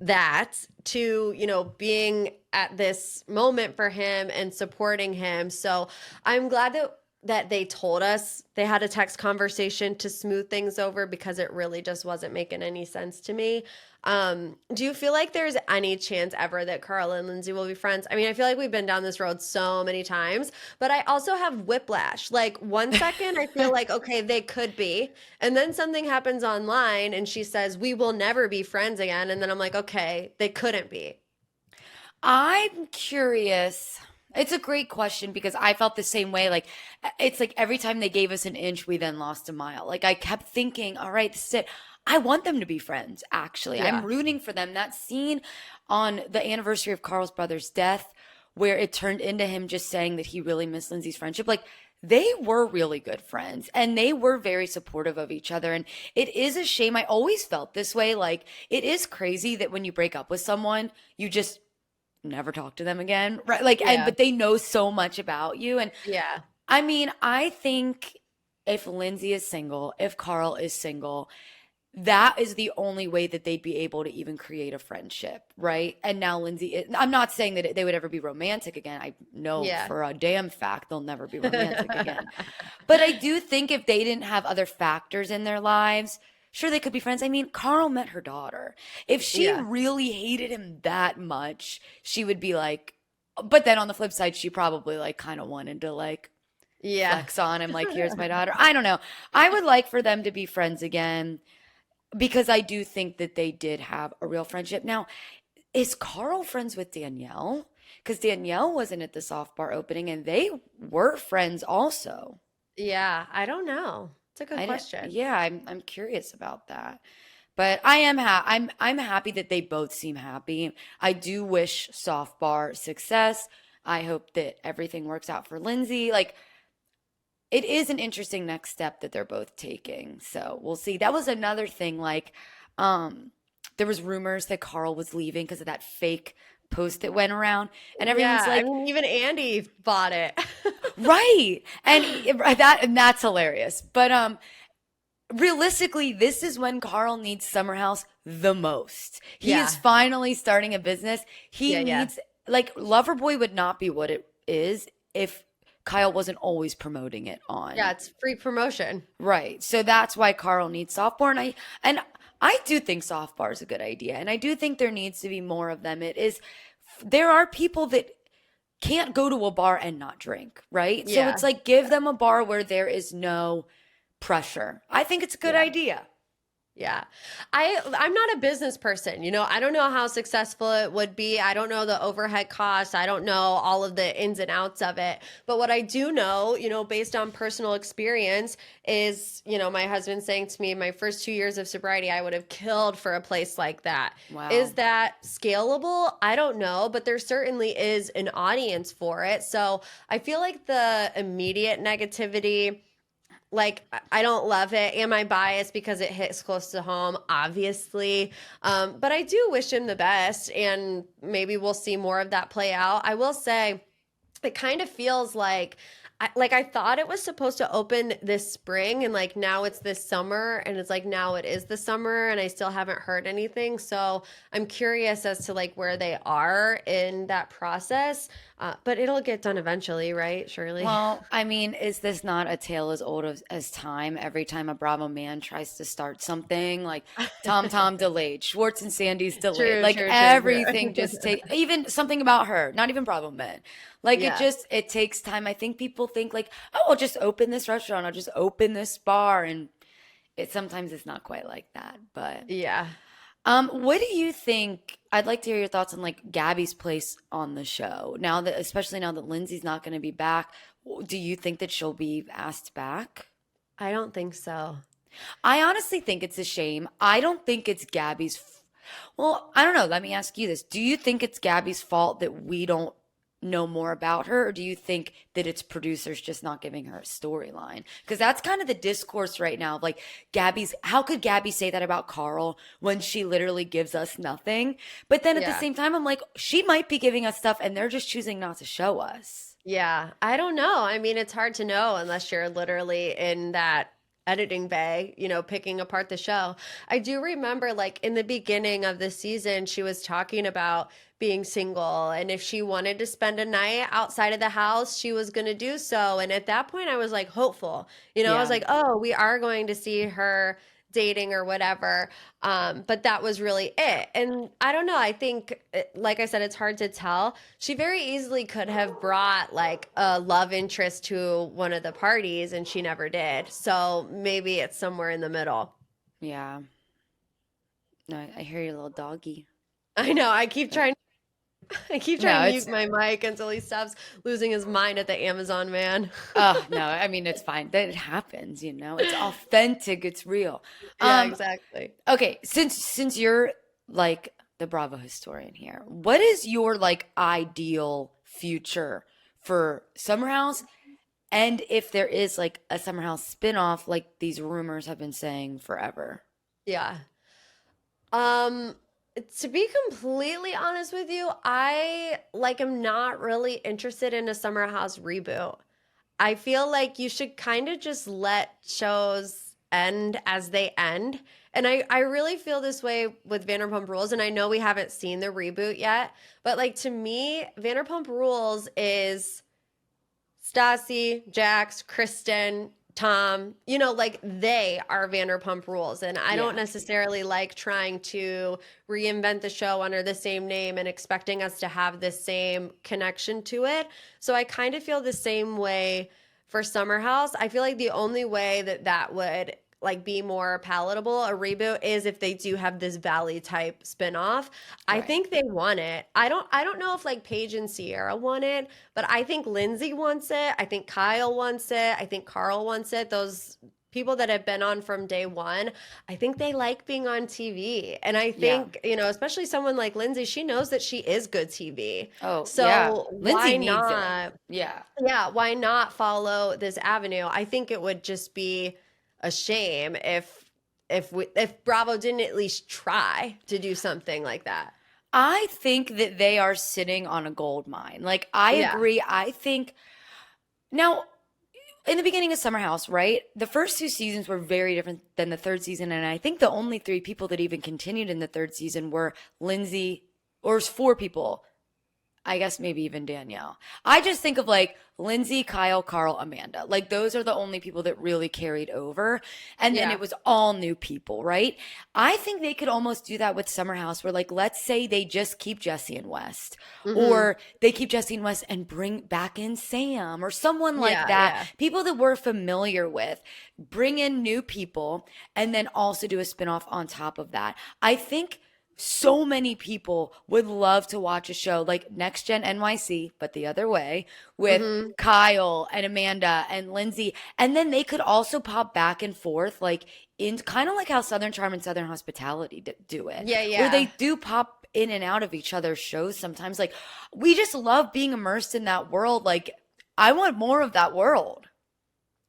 that to, being at this moment for him and supporting him. So I'm glad that they told us they had a text conversation to smooth things over because it really just wasn't making any sense to me. Do you feel like there's any chance ever that Carl and Lindsay will be friends? I mean, I feel like we've been down this road so many times, but I also have whiplash. Like 1 second, I feel like, okay, they could be. And then something happens online and she says, we will never be friends again. And then I'm like, okay, they couldn't be. I'm curious. It's a great question because I felt the same way. Like, it's like every time they gave us an inch, we then lost a mile. Like, I kept thinking, all right, this is it. I want them to be friends, actually. I'm Yeah. rooting for them. That scene on the anniversary of Carl's brother's death, where it turned into him just saying that he really missed Lindsay's friendship, like, they were really good friends and they were very supportive of each other. And it is a shame. I always felt this way. Like, it is crazy that when you break up with someone, you just never talk to them again, right? Like, and Yeah. but they know so much about you. And Yeah. I mean, I think if Lindsay is single, if Carl is single, that is the only way that they'd be able to even create a friendship, right? And now I'm not saying that they would ever be romantic again. I know Yeah. for a damn fact they'll never be romantic again. But I do think if they didn't have other factors in their lives, sure they could be friends. I mean, Carl met her daughter. If she Yeah. really hated him that much, she would be like, but then on the flip side, she probably like kind of wanted to like Yeah. flex on him, like, here's my daughter. I don't know. I would like for them to be friends again because I do think that they did have a real friendship. Now, is Carl friends with Danielle? Because Danielle wasn't at the soft bar opening and they were friends also. Yeah. I don't know. It's a good I didn't, question. yeah, I'm curious about that. But I'm happy that they both seem happy. I do wish soft bar success. I hope that everything works out for Lindsay. Like, it is an interesting next step that they're both taking. So we'll see. That was another thing. Like, there was rumors that Carl was leaving because of that fake post that went around, and everyone's Yeah, I like, mean, even Andy bought it. right, and that's hilarious. But realistically, this is when Carl needs Summer House the most. He Yeah. is finally starting a business. He Yeah. needs, like, Loverboy would not be what it is if Kyle wasn't always promoting it on. Yeah, it's free promotion. Right. So that's why Carl needs Softbar, and I do think Softbar is a good idea, and I do think there needs to be more of them. There are people that can't go to a bar and not drink, right? So Yeah. it's like give them a bar where there is no pressure. I think it's a good Yeah. idea. Yeah. I'm not a business person. I don't know how successful it would be. I don't know the overhead costs. I don't know all of the ins and outs of it. But what I do know, based on personal experience is, my husband saying to me, my first 2 years of sobriety, I would have killed for a place like that. Wow. Is that scalable? I don't know, but there certainly is an audience for it. So I feel like the immediate negativity, like, I don't love it. Am I biased because it hits close to home? Obviously. But I do wish him the best, and maybe we'll see more of that play out. I will say, it kind of feels like I thought it was supposed to open this spring, and like now it's this summer, and it's like now it is the summer, and I still haven't heard anything. So I'm curious as to like where they are in that process. But it'll get done eventually, right, Shirley? Well, I mean, is this not a tale as old as time? Every time a Bravo man tries to start something, like Tom delayed, Schwartz and Sandy's delayed, like True. everything just takes, even something about her, not even Bravo men. Like Yeah. it takes time. I think people think like, oh, I'll just open this restaurant, I'll just open this bar, and sometimes it's not quite like that. But Yeah. what do you think? I'd like to hear your thoughts on like Gabby's place on the show now that, especially now that Lindsay's not going to be back. Do you think that she'll be asked back? I don't think so. I honestly think it's a shame. I don't think it's well, I don't know. Let me ask you this. Do you think it's Gabby's fault that we don't know more about her, or do you think that it's producers just not giving her a storyline? Because that's kind of the discourse right now. Like, how could Gabby say that about Carl when she literally gives us nothing? But then at the Yeah. same time, I'm like, she might be giving us stuff and they're just choosing not to show us. Yeah. I don't know. I mean, it's hard to know unless you're literally in that editing bay, picking apart the show. I do remember like in the beginning of the season, she was talking about being single, and if she wanted to spend a night outside of the house, she was going to do so. And at that point I was like hopeful. I was Yeah. like, oh, we are going to see her dating or whatever. But that was really it. And I don't know. I think, like I said, it's hard to tell. She very easily could have brought like a love interest to one of the parties, and she never did. So maybe it's somewhere in the middle. Yeah. No, I hear your little doggy. I know. I keep trying No, to it's mute my mic until he stops losing his mind at the Amazon man. oh no, I mean it's fine. That it happens, It's authentic, it's real. Yeah, Um, exactly. Okay, since you're like the Bravo historian here, what is your like ideal future for Summer House? And if there is like a Summer House spinoff, like these rumors have been saying forever. Yeah. Um, to be completely honest with you, I like am not really interested in a Summer House reboot. I feel like you should kind of just let shows end as they end. And I really feel this way with Vanderpump Rules. And I know we haven't seen the reboot yet, but like to me, Vanderpump Rules is Stassi, Jax, Kristen, Tom, like they are Vanderpump Rules. And I don't Yeah. necessarily like trying to reinvent the show under the same name and expecting us to have the same connection to it. So I kind of feel the same way for Summer House. I feel like the only way that would like be more palatable, a reboot, is if they do have this Valley type spinoff. I Right. think they want it. I don't know if like Paige and Ciara want it, but I think Lindsay wants it. I think Kyle wants it. I think Carl wants it. Those people that have been on from day one, I think they like being on TV. And I Yeah. think, especially someone like Lindsay, she knows that she is good TV. Oh, yeah. So Lindsay why needs it. not? Yeah. Yeah, why not follow this avenue? I think it would just be a shame if Bravo didn't at least try to do something like that. I think that they are sitting on a gold mine. Like, I Yeah. agree. I think now, in the beginning of Summer House, right? The first two seasons were very different than the third season. And I think the only three people that even continued in the third season were Lindsay, or it was four people. I guess maybe even Danielle. I just think of like Lindsay, Kyle, Carl, Amanda. Like those are the only people that really carried over. And then Yeah. it was all new people, right? I think they could almost do that with Summer House where like let's say they just keep Jesse and West or they keep Jesse and West and bring back in Sam or someone like Yeah, that. yeah. People that we're familiar with. Bring in new people and then also do a spinoff on top of that. I think so many people would love to watch a show like Next Gen NYC, but the other way with Hmm. Kyle and Amanda and Lindsay. And then they could also pop back and forth, like in kind of like how Southern Charm and Southern Hospitality do it, Yeah, where they yeah. do pop in and out of each other's shows sometimes. Like we just love being immersed in that world. Like I want more of that world.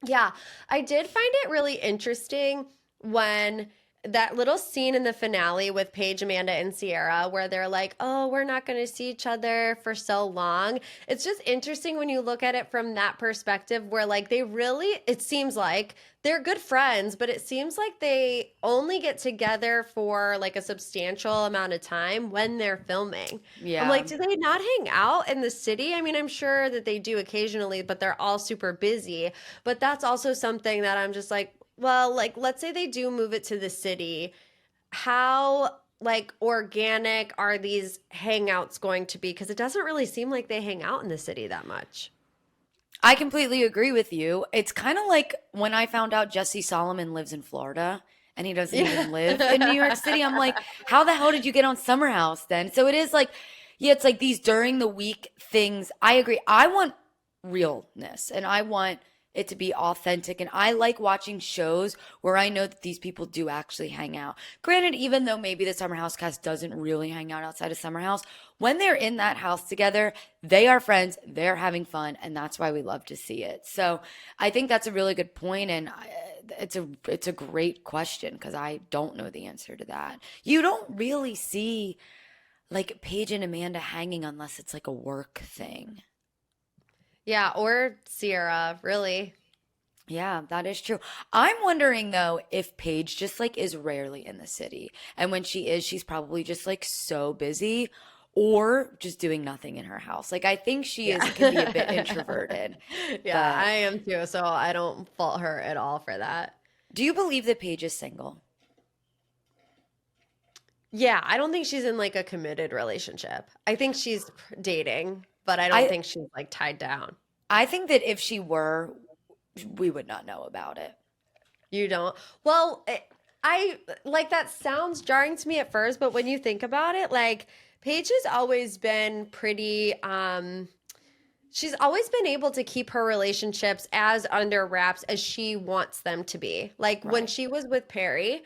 Yeah, I did find it really interesting when that little scene in the finale with Paige, Amanda, and Ciara, where they're like, oh, we're not going to see each other for so long. It's just interesting when you look at it from that perspective, where like they really, it seems like they're good friends, but it seems like they only get together for like a substantial amount of time when they're filming. I'm Yeah. like, do they not hang out in the city? I mean, I'm sure that they do occasionally, but they're all super busy. But that's also something that I'm just like, well, like, let's say they do move it to the city. How, like, organic are these hangouts going to be? Because it doesn't really seem like they hang out in the city that much. I completely agree with you. It's kind of like when I found out Jesse Solomon lives in Florida and he doesn't even live in New York City. I'm like, how the hell did you get on Summer House then? So it is like, yeah, it's like these during the week things. I agree. I want realness and I want it to be authentic. And I like watching shows where I know that these people do actually hang out. Granted, even though maybe the Summer House cast doesn't really hang out outside of Summer House, when they're in that house together, they are friends, they're having fun, and that's why we love to see it. So I think that's a really good point, and it's a great question because I don't know the answer to that. You don't really see like Paige and Amanda hanging unless it's like a work thing. Yeah, or Sierra, really. Yeah, that is true. I'm wondering though if Paige just like is rarely in the city. And when she is, she's probably just like so busy or just doing nothing in her house. Like I think she is can be a bit Yeah. introverted. Yeah, But I am too. So I don't fault her at all for that. do you believe that Paige is single? Yeah, I don't think she's in like a committed relationship. I think she's dating, but I don't I think she's like tied down. I think that if she were, we would not know about it. You don't? Well, I like that sounds jarring to me at first, but when you think about it, like Paige has always been pretty she's always been able to keep her relationships as under wraps as she wants them to be. Like when Right. she was with Perry,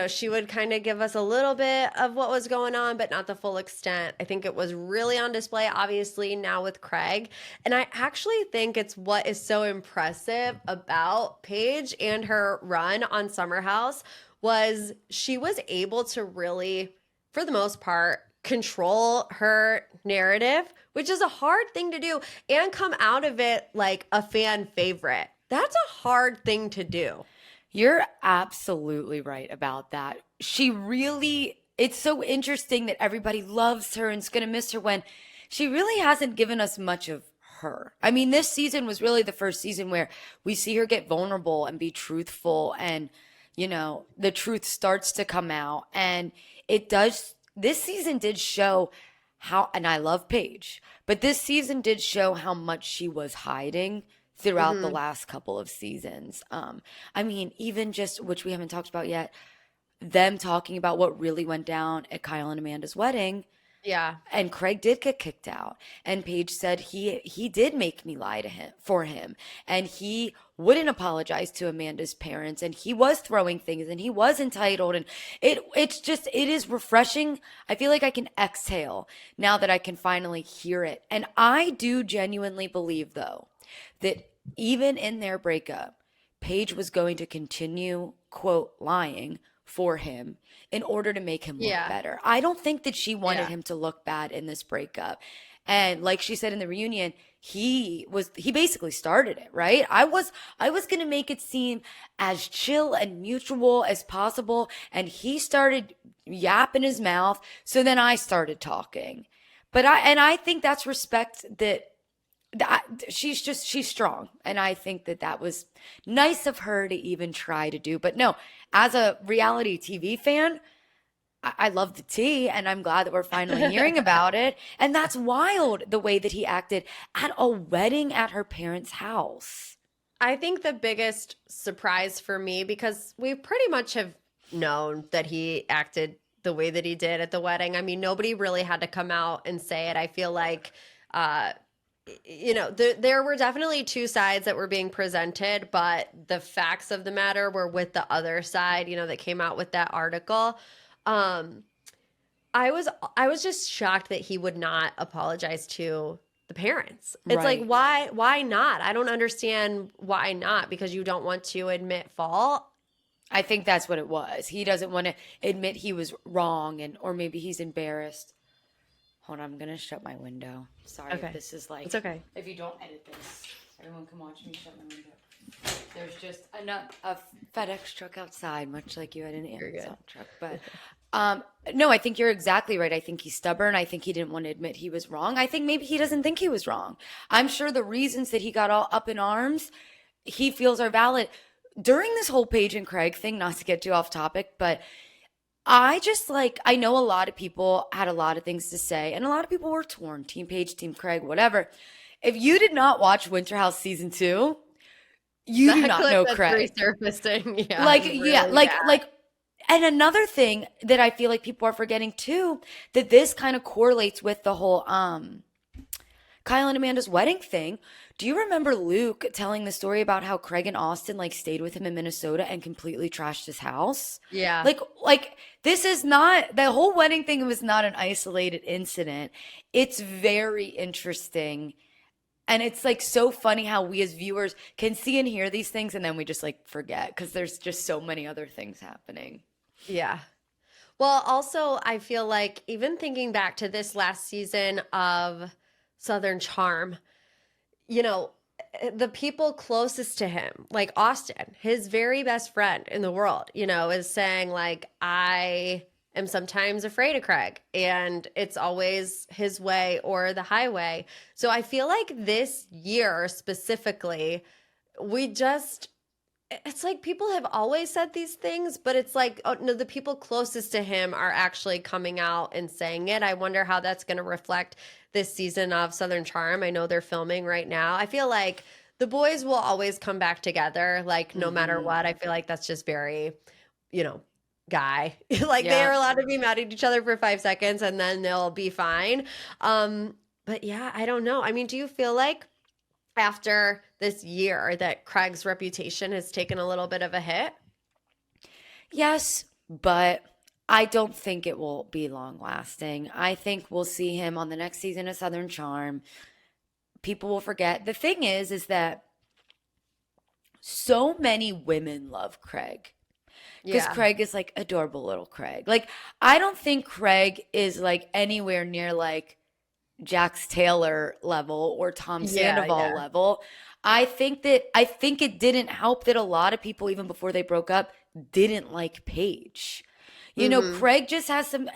she would kind of give us a little bit of what was going on, but not the full extent. I think it was really on display, obviously, now with Craig. And I actually think it's what is so impressive about Paige and her run on Summer House was she was able to really, for the most part, control her narrative, which is a hard thing to do, and come out of it like a fan favorite. That's a hard thing to do. You're absolutely right about that. She really, it's so interesting that everybody loves her and is going to miss her when she really hasn't given us much of her. I mean, this season was really the first season where we see her get vulnerable and be truthful and, the truth starts to come out. And it does, this season did show how, and I love Paige, but this season did show how much she was hiding throughout the Hmm. last couple of seasons. I mean, even just, which we haven't talked about yet, them talking about what really went down at Kyle and Amanda's wedding. Yeah. And Craig did get kicked out. And Paige said he did make me lie to him for him. And he wouldn't apologize to Amanda's parents. And he was throwing things and he was entitled. And it is refreshing. I feel like I can exhale now that I can finally hear it. And I do genuinely believe though that even in their breakup, Paige was going to continue, quote, lying for him in order to make him look Yeah. better. I don't think that she wanted Yeah. him to look bad in this breakup. And like she said in the reunion, he basically started it, right? I was going to make it seem as chill and mutual as possible, and he started yapping his mouth, so then I started talking. But I think that's respect that she's strong, and I think that was nice of her to even try to do. But no, as a reality TV fan, I love the tea, and I'm glad that we're finally hearing about it. And that's wild, the way that he acted at a wedding at her parents' house. I think the biggest surprise for me, because we pretty much have known that he acted the way that he did at the wedding. I mean, nobody really had to come out and say it. I feel like, there were definitely two sides that were being presented, but the facts of the matter were with the other side, that came out with that article. I was just shocked that he would not apologize to the parents. It's Right. like, why not? I don't understand why not, because you don't want to admit fault. I think that's what it was. He doesn't want to admit he was wrong, or maybe he's embarrassed. Hold on, I'm gonna shut my window. Sorry Okay. if this is like, It's okay. if you don't edit this, everyone can watch me shut my window. There's just a FedEx truck outside, much like you had an You're Amazon truck. But no, I think you're exactly right. I think he's stubborn. I think he didn't want to admit he was wrong. I think maybe he doesn't think he was wrong. I'm sure the reasons that he got all up in arms, he feels are valid. During this whole Paige and Craig thing, not to get too off topic, but I know a lot of people had a lot of things to say, and a lot of people were torn. Team Paige, Team Craig, whatever. If you did not watch Winter House season 2, you do That not clip know that's Craig. resurfacing, yeah, Like, really yeah, bad. and another thing that I feel like people are forgetting too, that this kind of correlates with the whole Kyle and Amanda's wedding thing. Do you remember Luke telling the story about how Craig and Austin stayed with him in Minnesota and completely trashed his house? Yeah. Like this is not, the whole wedding thing was not an isolated incident. It's very interesting. And it's so funny how we as viewers can see and hear these things, and then we just forget because there's just so many other things happening. Yeah. Well, also, I feel like even thinking back to this last season of Southern Charm, the people closest to him, like Austin, his very best friend in the world, is saying, I am sometimes afraid of Craig, and it's always his way or the highway. So I feel like this year specifically, it's like people have always said these things, but it's like, oh no, the people closest to him are actually coming out and saying it. I wonder how that's going to reflect this season of Southern Charm. I know they're filming right now. I feel like the boys will always come back together, no matter what. I feel like that's just very, guy. They are allowed to be mad at each other for 5 seconds and then they'll be fine. But yeah, I don't know. I mean, do you feel like after this year that Craig's reputation has taken a little bit of a hit? Yes, but I don't think it will be long lasting. I think we'll see him on the next season of Southern Charm. People will forget. The thing is that so many women love Craig. Because Craig is adorable little Craig. I don't think Craig is anywhere near Jax Taylor level or Tom Sandoval level. I think it didn't help that a lot of people, even before they broke up, didn't like Paige. Craig just has some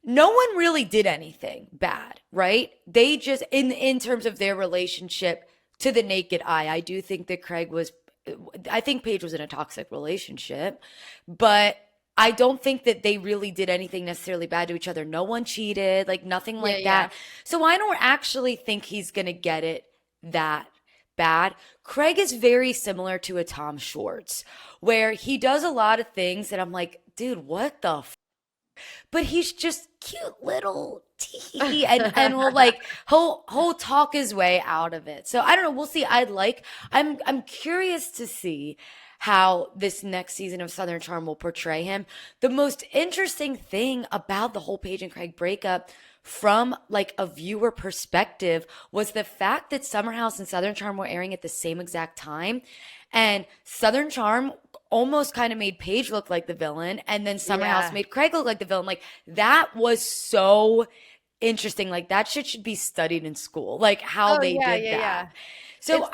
no one really did anything bad, right? They just in terms of their relationship to the naked eye, I do think that I think Paige was in a toxic relationship, but I don't think that they really did anything necessarily bad to each other. No one cheated, nothing like that. So I don't actually think he's going to get it that bad. Craig is very similar to a Tom Schwartz, where he does a lot of things that I'm like, dude, what the but he's just cute little tea and will like he'll talk his way out of it. So I don't know, we'll see. I'm curious to see how this next season of Southern Charm will portray him. The most interesting thing about the whole Paige and Craig breakup from like a viewer perspective was the fact that Summer House and Southern Charm were airing at the same exact time, and Southern Charm almost kind of made Paige look like the villain, and then Summer House made Craig look like the villain. Like that was so interesting. Like that shit should be studied in school, like how they did that. Yeah. So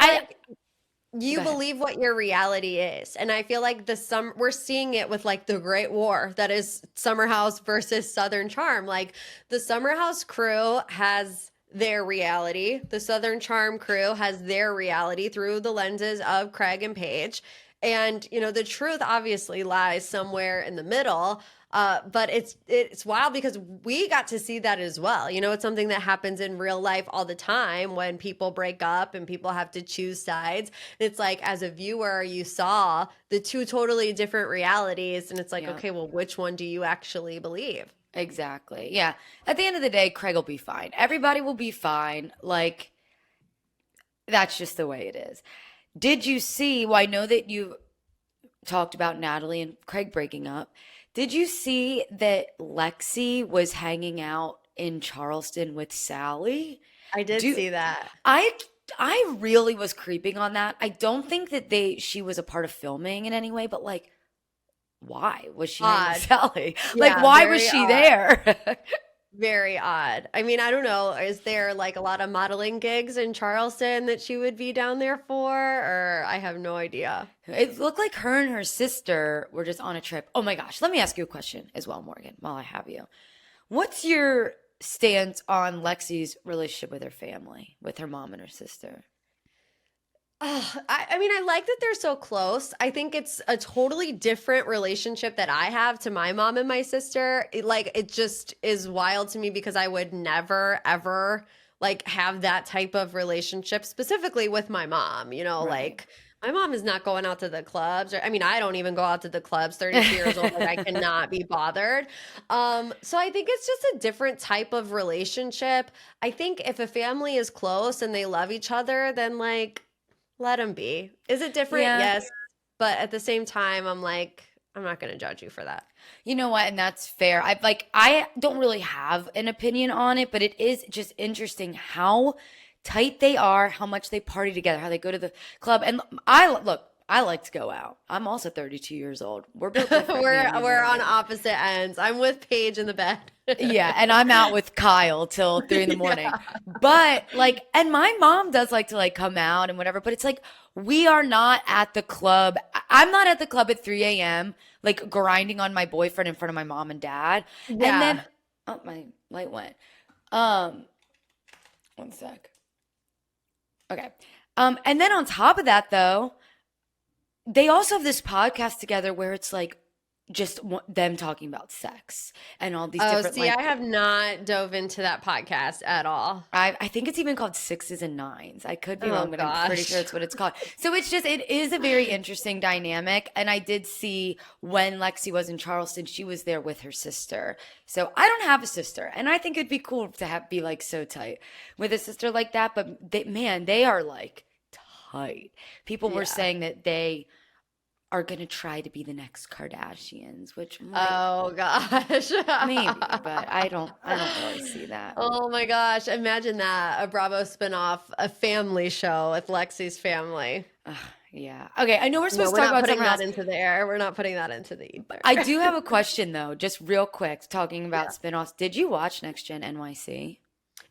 you believe what your reality is. And I feel like we're seeing it with like the great war that is Summer House versus Southern Charm. Like the Summer House crew has their reality. The Southern Charm crew has their reality through the lenses of Craig and Paige. And, you know, the truth obviously lies somewhere in the middle. But it's wild because we got to see that as well. You know, it's something that happens in real life all the time when people break up and people have to choose sides. And it's like, as a viewer, you saw the two totally different realities. And it's like, okay, well, which one do you actually believe? Exactly. Yeah. At the end of the day, Craig will be fine. Everybody will be fine. Like, that's just the way it is. Did you see, well, I know that you talked about Natalie and Craig breaking up. Did you see that Lexi was hanging out in Charleston with Sally? I did see that. I really was creeping on that. I don't think that she was a part of filming in any way, but like, why was she hanging with Sally? Like, why was she there? Very odd. I mean, I don't know. Is there like a lot of modeling gigs in Charleston that she would be down there for? Or I have no idea. It looked like her and her sister were just on a trip. Oh my gosh. Let me ask you a question as well, Morgan, while I have you. What's your stance on Lexi's relationship with her family, with her mom and her sister? I mean, I like that they're so close. I think it's a totally different relationship that I have to my mom and my sister. It just is wild to me because I would never, ever like have that type of relationship specifically with my mom. You know, like my mom is not going out to the clubs. I mean, I don't even go out to the clubs, 32 years old. Like, I cannot be bothered. So I think it's just a different type of relationship. I think if a family is close and they love each other, then like, let them be. Is it different? Yeah. Yes. But at the same time, I'm like, I'm not going to judge you for that. You know what? And that's fair. I don't really have an opinion on it, but it is just interesting how tight they are, how much they party together, how they go to the club. And I like to go out. I'm also 32 years old. We're both different. We're on opposite ends. I'm with Paige in the bed. Yeah, and I'm out with Kyle till 3 in the morning. But like, and my mom does like to like come out and whatever, but it's like we are not at the club. I'm not at the club at 3 a.m. like grinding on my boyfriend in front of my mom and dad. And then my light went. 1 sec. Okay. And then on top of that though, they also have this podcast together where it's like just them talking about sex and all these different. I have not dove into that podcast at all. I think it's even called Sixes and Nines. I could be wrong, but I'm pretty sure it's what it's called. So it's just, it is a very interesting dynamic. And I did see when Lexi was in Charleston, she was there with her sister. So I don't have a sister, and I think it'd be cool to be like so tight with a sister like that. But they are like tight. People were saying that they are going to try to be the next Kardashians, which oh gosh, maybe, but I don't really see that. Oh my gosh, imagine that, a Bravo spinoff, a family show with Lexi's family. Yeah. Okay, I know we're supposed to talk about something else. Into the air. We're not putting that into the ether. I do have a question though, just real quick, talking about spinoffs. Did you watch Next Gen NYC?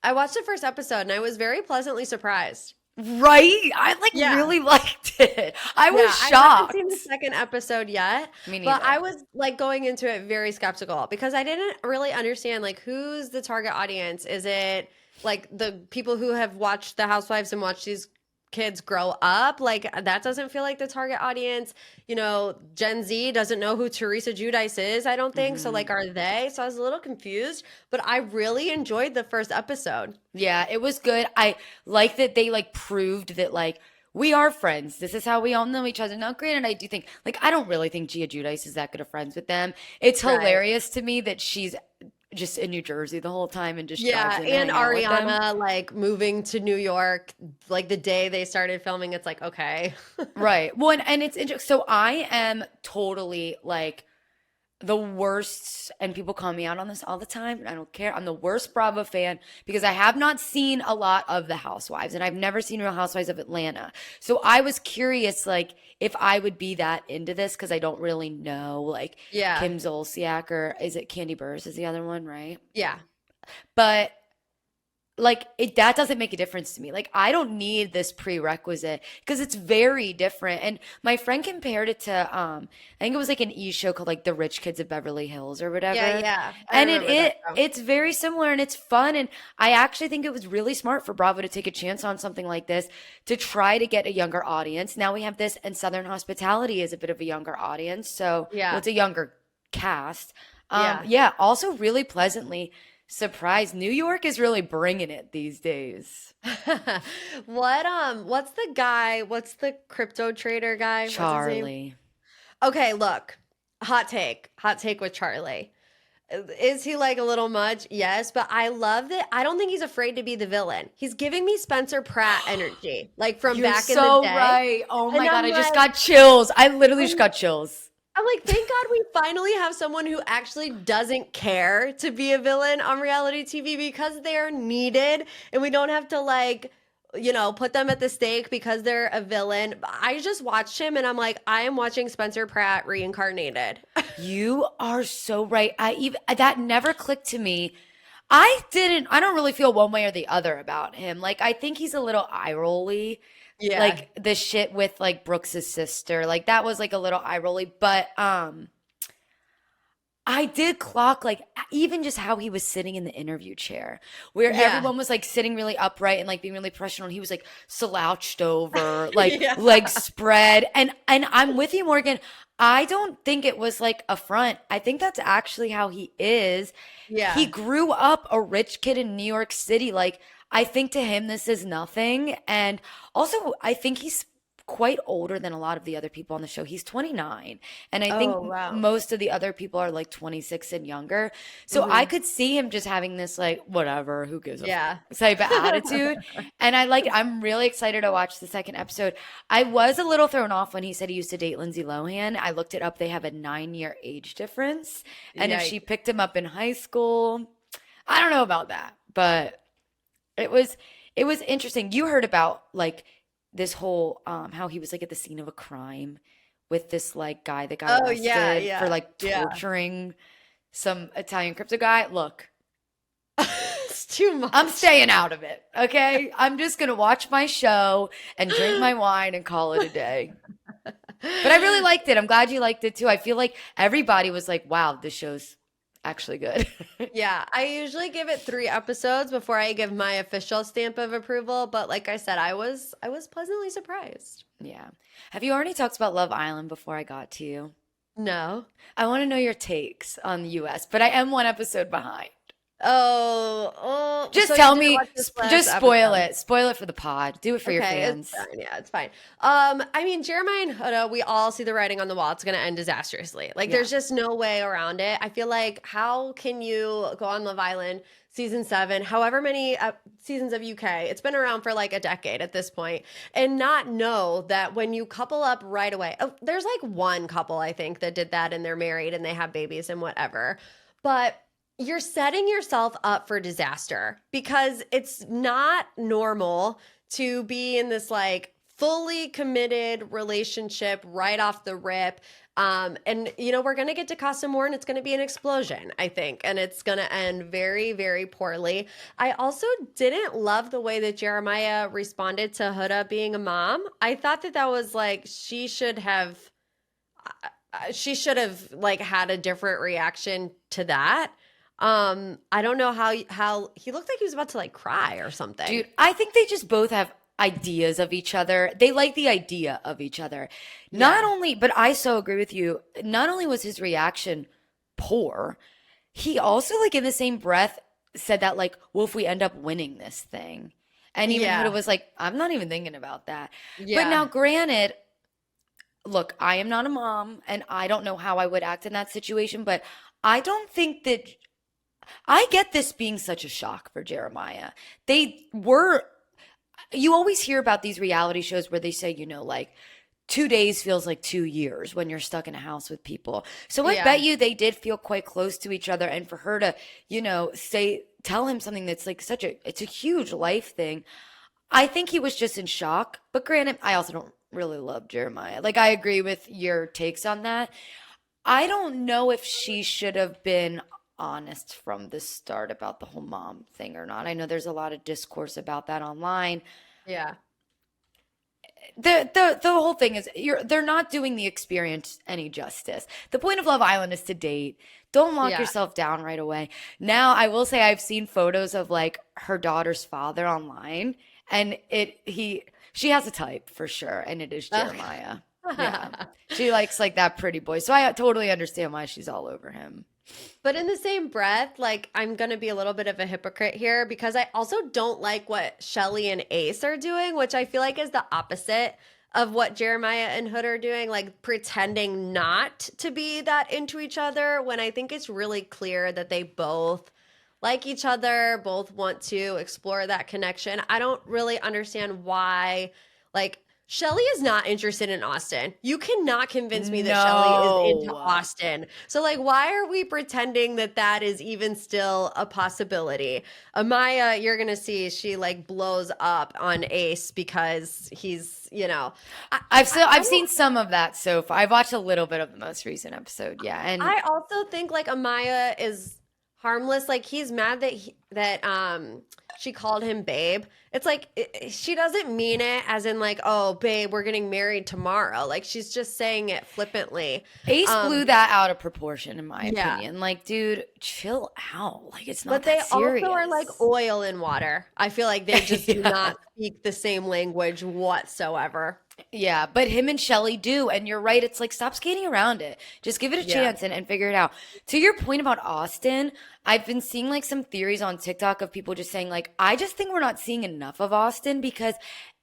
I watched the first episode and I was very pleasantly surprised. Right? I really liked it. I was shocked. I haven't seen the second episode yet. Me neither. But I was like going into it very skeptical because I didn't really understand like who's the target audience. Is it like the people who have watched The Housewives and watched these kids grow up? Like that doesn't feel like the target audience. You know, Gen Z doesn't know who Teresa Giudice is, I don't think. So like, are they? So I was a little confused, but I really enjoyed the first episode. Yeah, it was good. I like that they like proved that like we are friends. This is how we all know each other. Now, granted, I do think, like, I don't really think Gia Giudice is that good of friends with them. It's Right. hilarious to me that she's just in New Jersey the whole time and just drives Yeah, in to and hang out with them. Ariana like moving to New York like the day they started filming, it's like, okay. Right. Well, and it's interesting. So I am totally like the worst, and people call me out on this all the time. And I don't care. I'm the worst Bravo fan because I have not seen a lot of the Housewives, and I've never seen Real Housewives of Atlanta. So I was curious, like, if I would be that into this because I don't really know, like, Yeah. Kim Zolciak or is it Candy Burrs is the other one, right? Yeah. But like that doesn't make a difference to me. Like I don't need this prerequisite because it's very different. And my friend compared it to I think it was like an E show called like The Rich Kids of Beverly Hills or Yeah, whatever. yeah. I And remember that show. it's very similar and it's fun, and I actually think it was really smart for Bravo to take a chance on something like this to try to get a younger audience. Now we have this, and Southern Hospitality is a bit of a younger audience. So well, Yeah. it's a younger cast. Yeah. Yeah, also really pleasantly surprised. New York is really bringing it these days. What's the guy? What's the crypto trader guy? What's his name? Charlie. Okay, look. Hot take. Hot take with Charlie. Is he like a little much? Yes, but I love that. I don't think he's afraid to be the villain. He's giving me Spencer Pratt energy, like from You're back in the so day. right. Oh And my God, I'm I just like, got chills. I literally just got chills. I'm like, thank God we finally have someone who actually doesn't care to be a villain on reality TV because they're needed and we don't have to like, put them at the stake because they're a villain. I just watched him and I'm like, I am watching Spencer Pratt reincarnated. You are so right. I even that never clicked to me. I don't really feel one way or the other about him. Like I think he's a little eye rolly. Yeah. Like the shit with like Brooks's sister. Like that was like a little eye rolly, but I did clock like even just how he was sitting in the interview chair, where Yeah. everyone was like sitting really upright and like being really professional, and he was like slouched over, like Yeah. legs spread. And I'm with you, Morgan. I don't think it was like a front. I think that's actually how he is. Yeah. He grew up a rich kid in New York City. Like I think to him this is nothing. And also I think he's quite older than a lot of the other people on the show. He's 29. And I think Oh, wow. most of the other people are like 26 and younger. So I could see him just having this like whatever, who gives a Yeah. type of attitude. And I'm really excited to watch the second episode. I was a little thrown off when he said he used to date Lindsay Lohan. I looked it up. They have a 9-year age difference. And if she Yikes. picked him up in high school, I don't know about that. But it was interesting. You heard about like this whole how he was like at the scene of a crime with this like guy that got Oh, yeah, arrested yeah. for like Yeah. torturing some Italian crypto guy. Look, It's too much. I'm staying out of it. Okay, I'm just gonna watch my show and drink my wine and call it a day. But I really liked it. I'm glad you liked it too. I feel like everybody was like, "Wow, this show's actually good." Yeah, I usually give it 3 episodes before I give my official stamp of approval, but like I said, I was pleasantly surprised. Yeah. Have you already talked about Love Island before I got to you? No. I want to know your takes on the US, but I am one episode behind. Just Just tell me, just spoil it. Spoil it for the pod. Do it for your fans. It's fine. Yeah, it's fine. I mean, Jeremiah and Huda, we all see the writing on the wall. It's going to end disastrously. Like, there's just no way around it. I feel like, how can you go on Love Island season 7, however many seasons of UK? It's been around for like a decade at this point, and not know that when you couple up right away, there's like one couple I think that did that, and they're married and they have babies and whatever, but you're setting yourself up for disaster because it's not normal to be in this like fully committed relationship right off the rip. And we're going to get to Casa More and it's going to be an explosion, I think. And it's going to end very, very poorly. I also didn't love the way that Jeremiah responded to Huda being a mom. I thought that was like, she should have like had a different reaction to that. I don't know how he looked like he was about to like cry or something. Dude, I think they just both have ideas of each other. They like the idea of each other. Not only, but I so agree with you. Not only was his reaction poor, he also like in the same breath said that like, well, if we end up winning this thing. And even Yeah. Huda was like, I'm not even thinking about that. But Yeah. now, granted, look, I am not a mom and I don't know how I would act in that situation, but I don't think that I get this being such a shock for Jeremiah. They were, you always hear about these reality shows where they say, like 2 days feels like 2 years when you're stuck in a house with people. So I Yeah. bet you they did feel quite close to each other. And for her to, tell him something that's like it's a huge life thing. I think he was just in shock. But granted, I also don't really love Jeremiah. Like, I agree with your takes on that. I don't know if she should have been honest from the start about the whole mom thing or not. I know there's a lot of discourse about that online. Yeah. The whole thing is they're not doing the experience any justice. The point of Love Island is to date. Don't lock Yeah. yourself down right away. Now, I will say I've seen photos of like her daughter's father online, and she has a type for sure, and it is Jeremiah. Yeah. She likes like that pretty boy. So I totally understand why she's all over him. But in the same breath, like, I'm going to be a little bit of a hypocrite here because I also don't like what Shelly and Ace are doing, which I feel like is the opposite of what Jeremiah and Hood are doing, like pretending not to be that into each other when I think it's really clear that they both like each other, both want to explore that connection. I don't really understand why, like, Shelly is not interested in Austin. You cannot convince me that Shelly is into No. Austin. So, like, why are we pretending that that is even still a possibility? Amaya, you're going to see she, like, blows up on Ace because he's, I've seen some of that so far. I've watched a little bit of the most recent episode. Yeah. And I also think, like, Amaya is harmless. Like, he's mad that she called him babe. It's like she doesn't mean it as in like, oh, babe, we're getting married tomorrow. Like, she's just saying it flippantly. Ace blew that out of proportion, in my Yeah. opinion. Like, dude, chill out. Like, it's not But they that serious. also are like oil and water. I feel like they just do Yeah. not speak the same language whatsoever. Yeah, but him and Shelly do. And you're right. It's like, stop skating around it. Just give it a Yeah. chance and figure it out. To your point about Austin, I've been seeing like some theories on TikTok of people just saying, like, I just think we're not seeing enough of Austin because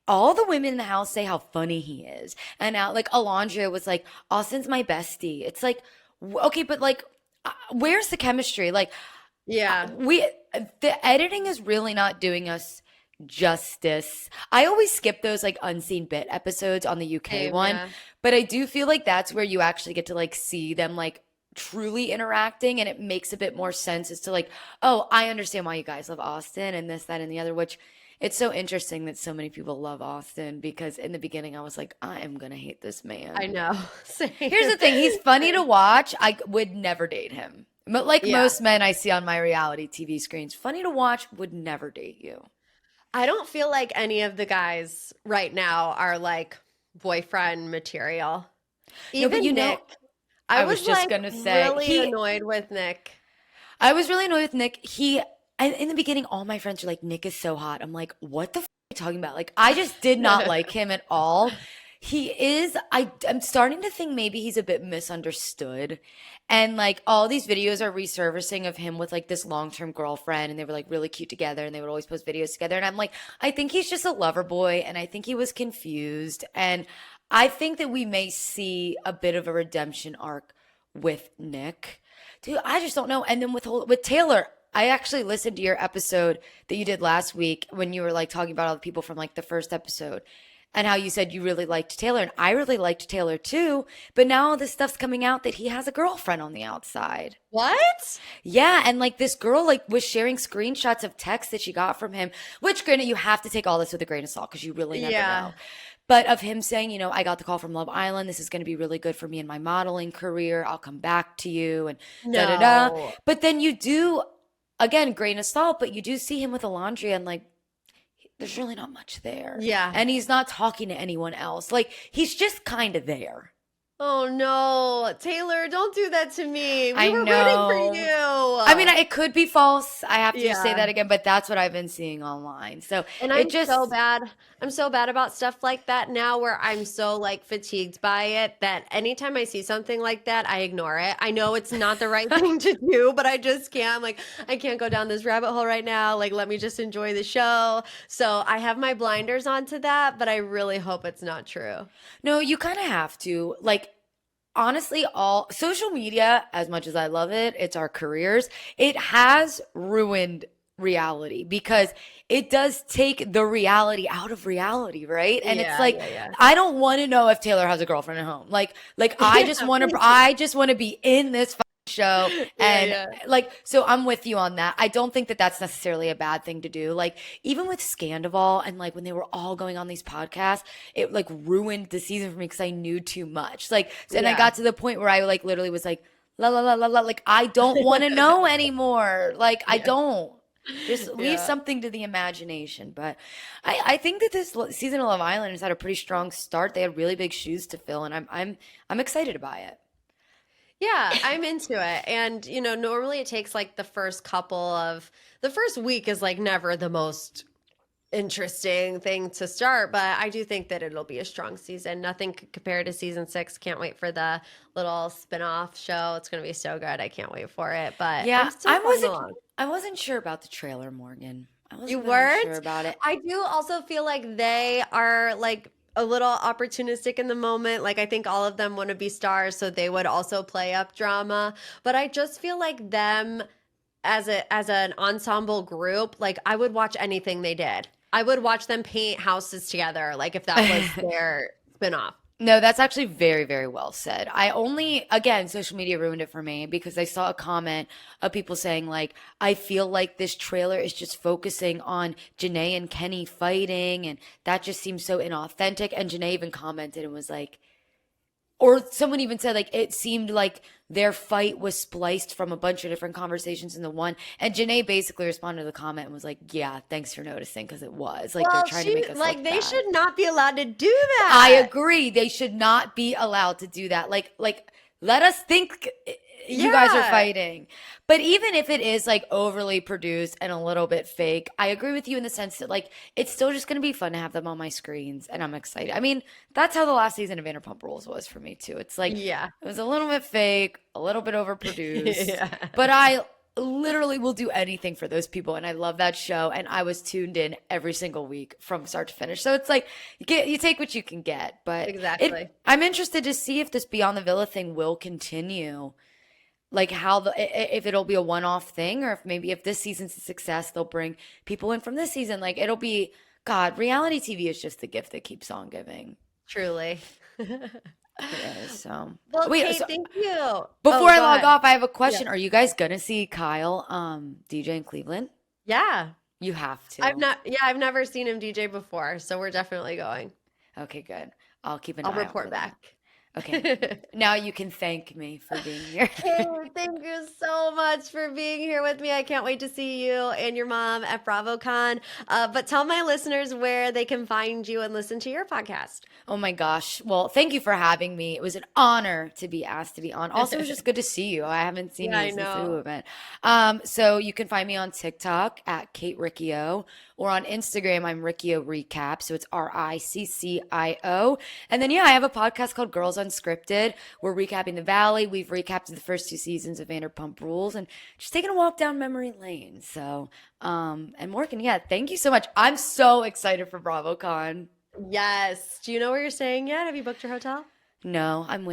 all the women in the house say how funny he is. And now, like, Alondra was like, Austin's my bestie. It's like, okay, but like, where's the chemistry? Like, Yeah. the editing is really not doing us justice. I always skip those like unseen bit episodes on the UK Same, one, yeah. but I do feel like that's where you actually get to like see them like truly interacting, and it makes a bit more sense as to like, oh, I understand why you guys love Austin and this, that, and the other, which it's so interesting that so many people love Austin because in the beginning I was like, I am gonna hate this man. I know. Same. Here's the thing, he's funny to watch. I would never date him. But like Yeah. most men I see on my reality TV screens, funny to watch, would never date you. I don't feel like any of the guys right now are like boyfriend material. Even but you know, Nick. I was just like gonna say, really annoyed with Nick. I was really annoyed with Nick. In the beginning, all my friends were like, Nick is so hot. I'm like, what the f are you talking about? Like, I just did not like him at all. I'm starting to think maybe he's a bit misunderstood. And like all these videos are resurfacing of him with like this long-term girlfriend, and they were like really cute together, and they would always post videos together. And I'm like, I think he's just a lover boy, and I think he was confused. And I think that we may see a bit of a redemption arc with Nick. Dude, I just don't know. And then with Taylor, I actually listened to your episode that you did last week when you were like talking about all the people from like the first episode and how you said you really liked Taylor. And I really liked Taylor too. But now all this stuff's coming out that he has a girlfriend on the outside. What? Yeah. And like this girl like was sharing screenshots of texts that she got from him, which granted, you have to take all this with a grain of salt because you really never know. But of him saying, I got the call from Love Island. This is going to be really good for me in my modeling career. I'll come back to you and da-da-da. No. But then you do, again, grain of salt, but you do see him with Alondra and like, there's really not much there. Yeah. And he's not talking to anyone else. Like, he's just kind of there. Oh no, Taylor, don't do that to me. We I were rooting for know. I mean, you. it could be false. I have to just say Yeah. that again, but that's what I've been seeing online. So And it I'm so just, bad. I'm so bad about stuff like that now where I'm so like fatigued by it that anytime I see something like that, I ignore it. I know it's not the right thing to do, but I just can't. I'm like, I can't go down this rabbit hole right now. Like, let me just enjoy the show. So I have my blinders onto that, but I really hope it's not true. no, you kind of have to. Like, honestly, all social media, as much as I love it, it's our careers. It has ruined reality because it does take the reality out of reality, right? And it's Yeah, like yeah, yeah. I don't want to know if Taylor has a girlfriend at home. Like I just Yeah, want to me too. I just want to be in this fucking show Yeah, and yeah. like so I'm with you on that. I don't think that that's necessarily a bad thing to do. Like even with Scandival and like when they were all going on these podcasts, it like ruined the season for me because I knew too much. Like and I Yeah. got to the point where I like literally was like la la la la la like I don't want to know anymore. Like I Yeah. don't. Just leave Yeah. something to the imagination. But I think that this season of Love Island has had a pretty strong start. They had really big shoes to fill, and I'm excited by it. Yeah, I'm into it. And, normally it takes like the first week is like never the most interesting thing to start, but I do think that it'll be a strong season. Nothing could compare to season 6. Can't wait for the little spin-off show. It's going to be so good. I can't wait for it, but I'm Yeah, still following along. I wasn't sure about the trailer, Morgan. I You wasn't really sure weren't? about it. I do also feel like they are like a little opportunistic in the moment. Like I think all of them want to be stars, so they would also play up drama. But I just feel like them as an ensemble group, like I would watch anything they did. I would watch them paint houses together, like if that was their spinoff. No, that's actually very, very well said. I only, again, social media ruined it for me because I saw a comment of people saying, like, I feel like this trailer is just focusing on Janae and Kenny fighting, and that just seems so inauthentic. And Janae even commented and was like, or someone even said like it seemed like their fight was spliced from a bunch of different conversations in the one. And Janae basically responded to the comment and was like, "Yeah, thanks for noticing because it was like they're Well, trying to make us like look they bad." should not be allowed to do I that. agree. They should not be allowed to do that. Like let us think you guys are Yeah. fighting. But even if it is like overly produced and a little bit fake, I agree with you in the sense that like it's still just going to be fun to have them on my screens and I'm excited. I mean, that's how the last season of Vanderpump Rules was for me too. It's like Yeah. it was a little bit fake, a little bit overproduced, Yeah. but I literally will do anything for those people and I love that show and I was tuned in every single week from start to finish. So it's like you take what you can get, but Exactly. I'm interested to see if this Beyond the Villa thing will continue. Like how if it'll be a one-off thing or if maybe if this season's a success they'll bring people in from this season. Like it'll be God, reality TV is just the gift that keeps on giving. Truly. It is. So Well, wait, Kate, so thank you. Oh, before I go log ahead. off, I have a Yeah. question. Are you guys gonna see Kyle DJ in Cleveland? Yeah. You have to. I've never seen him DJ before, so we're definitely going. Okay, good. I'll keep an I'll eye out for report that. back. Okay. Now you can thank me for being here. Kate, thank you so much for being here with me. I can't wait to see you and your mom at BravoCon. But tell my listeners where they can find you and listen to your podcast. Oh my gosh. Well, thank you for having me. It was an honor to be asked to be on. Also, it was just good to see you. I haven't seen Yeah, you I since the know. Hulu event. So you can find me on TikTok at Kate Riccio or on Instagram, I'm Riccio Recap. So it's RICCIO. And then, yeah, I have a podcast called Girls Unscripted. We're recapping the Valley. We've recapped the first 2 seasons of Vanderpump Rules and just taking a walk down memory lane. So, and Morgan, yeah, thank you so much. I'm so excited for BravoCon. Yes. Do you know where you're staying yet? Have you booked your hotel? No, I'm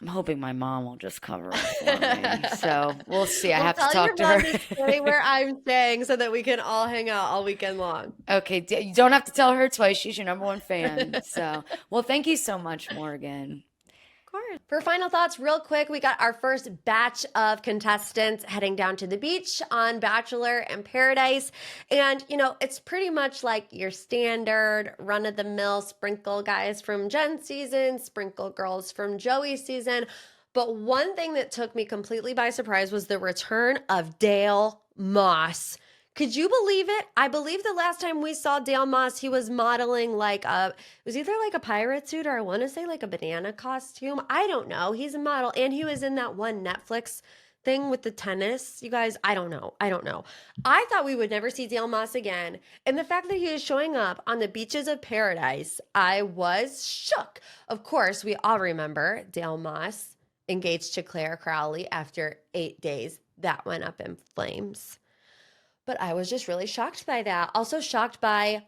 hoping my mom will just cover it for me. So we'll see. I Well, have to tell your talk to mom her. to stay where I'm staying so that we can all hang out all weekend long. Okay, you don't have to tell her twice. She's your number one fan. So, well, thank you so much, Morgan. Of course. For final thoughts, real quick, we got our first batch of contestants heading down to the beach on Bachelor in Paradise. And, it's pretty much like your standard run of the mill sprinkle guys from Jen's season, sprinkle girls from Joey's season. But one thing that took me completely by surprise was the return of Dale Moss. Could you believe it? I believe the last time we saw Dale Moss, he was modeling like it was either like a pirate suit or I want to say like a banana costume. I don't know. He's a model. And he was in that one Netflix thing with the tennis. You guys, I don't know. I thought we would never see Dale Moss again. And the fact that he is showing up on the beaches of paradise, I was shook. Of course, we all remember Dale Moss engaged to Claire Crowley after 8 days. That went up in flames. But I was just really shocked by that. Also shocked by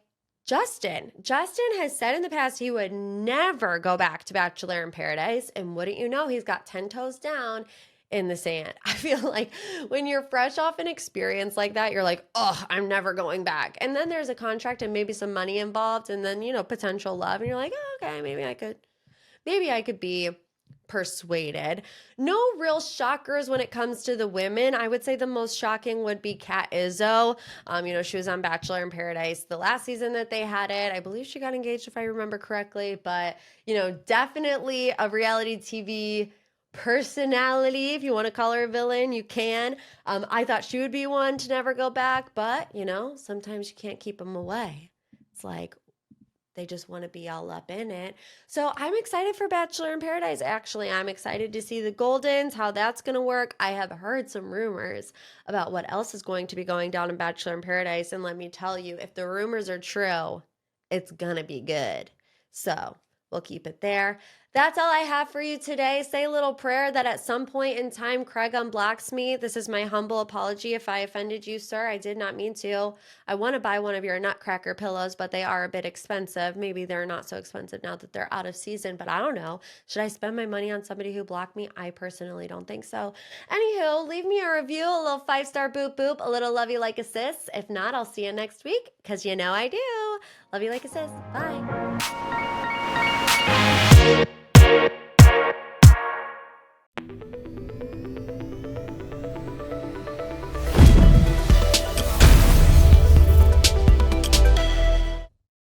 Justin. Justin has said in the past he would never go back to Bachelor in Paradise. And wouldn't you know, he's got 10 toes down in the sand. I feel like when you're fresh off an experience like that, you're like, oh, I'm never going back. And then there's a contract and maybe some money involved and then, potential love. And you're like, oh, okay, maybe I could be persuaded. No real shockers when it comes to the women. I would say the most shocking would be Kat Izzo. She was on Bachelor in Paradise the last season that they had it. I believe she got engaged if I remember correctly, but definitely a reality TV personality. If you want to call her a villain, you can. I thought she would be one to never go back, but sometimes you can't keep them away. It's like they just want to be all up in it. So I'm excited for Bachelor in Paradise, actually. I'm excited to see the Goldens, how that's going to work. I have heard some rumors about what else is going to be going down in Bachelor in Paradise. And let me tell you, if the rumors are true, it's going to be good. So we'll keep it there. That's all I have for you today. Say a little prayer that at some point in time, Craig unblocks me. This is my humble apology if I offended you, sir. I did not mean to. I want to buy one of your Nutcracker pillows, but they are a bit expensive. Maybe they're not so expensive now that they're out of season, but I don't know. Should I spend my money on somebody who blocked me? I personally don't think so. Anywho, leave me a review, a little 5-star boop boop, a little love you like a sis. If not, I'll see you next week because I do. Love you like a sis. Bye.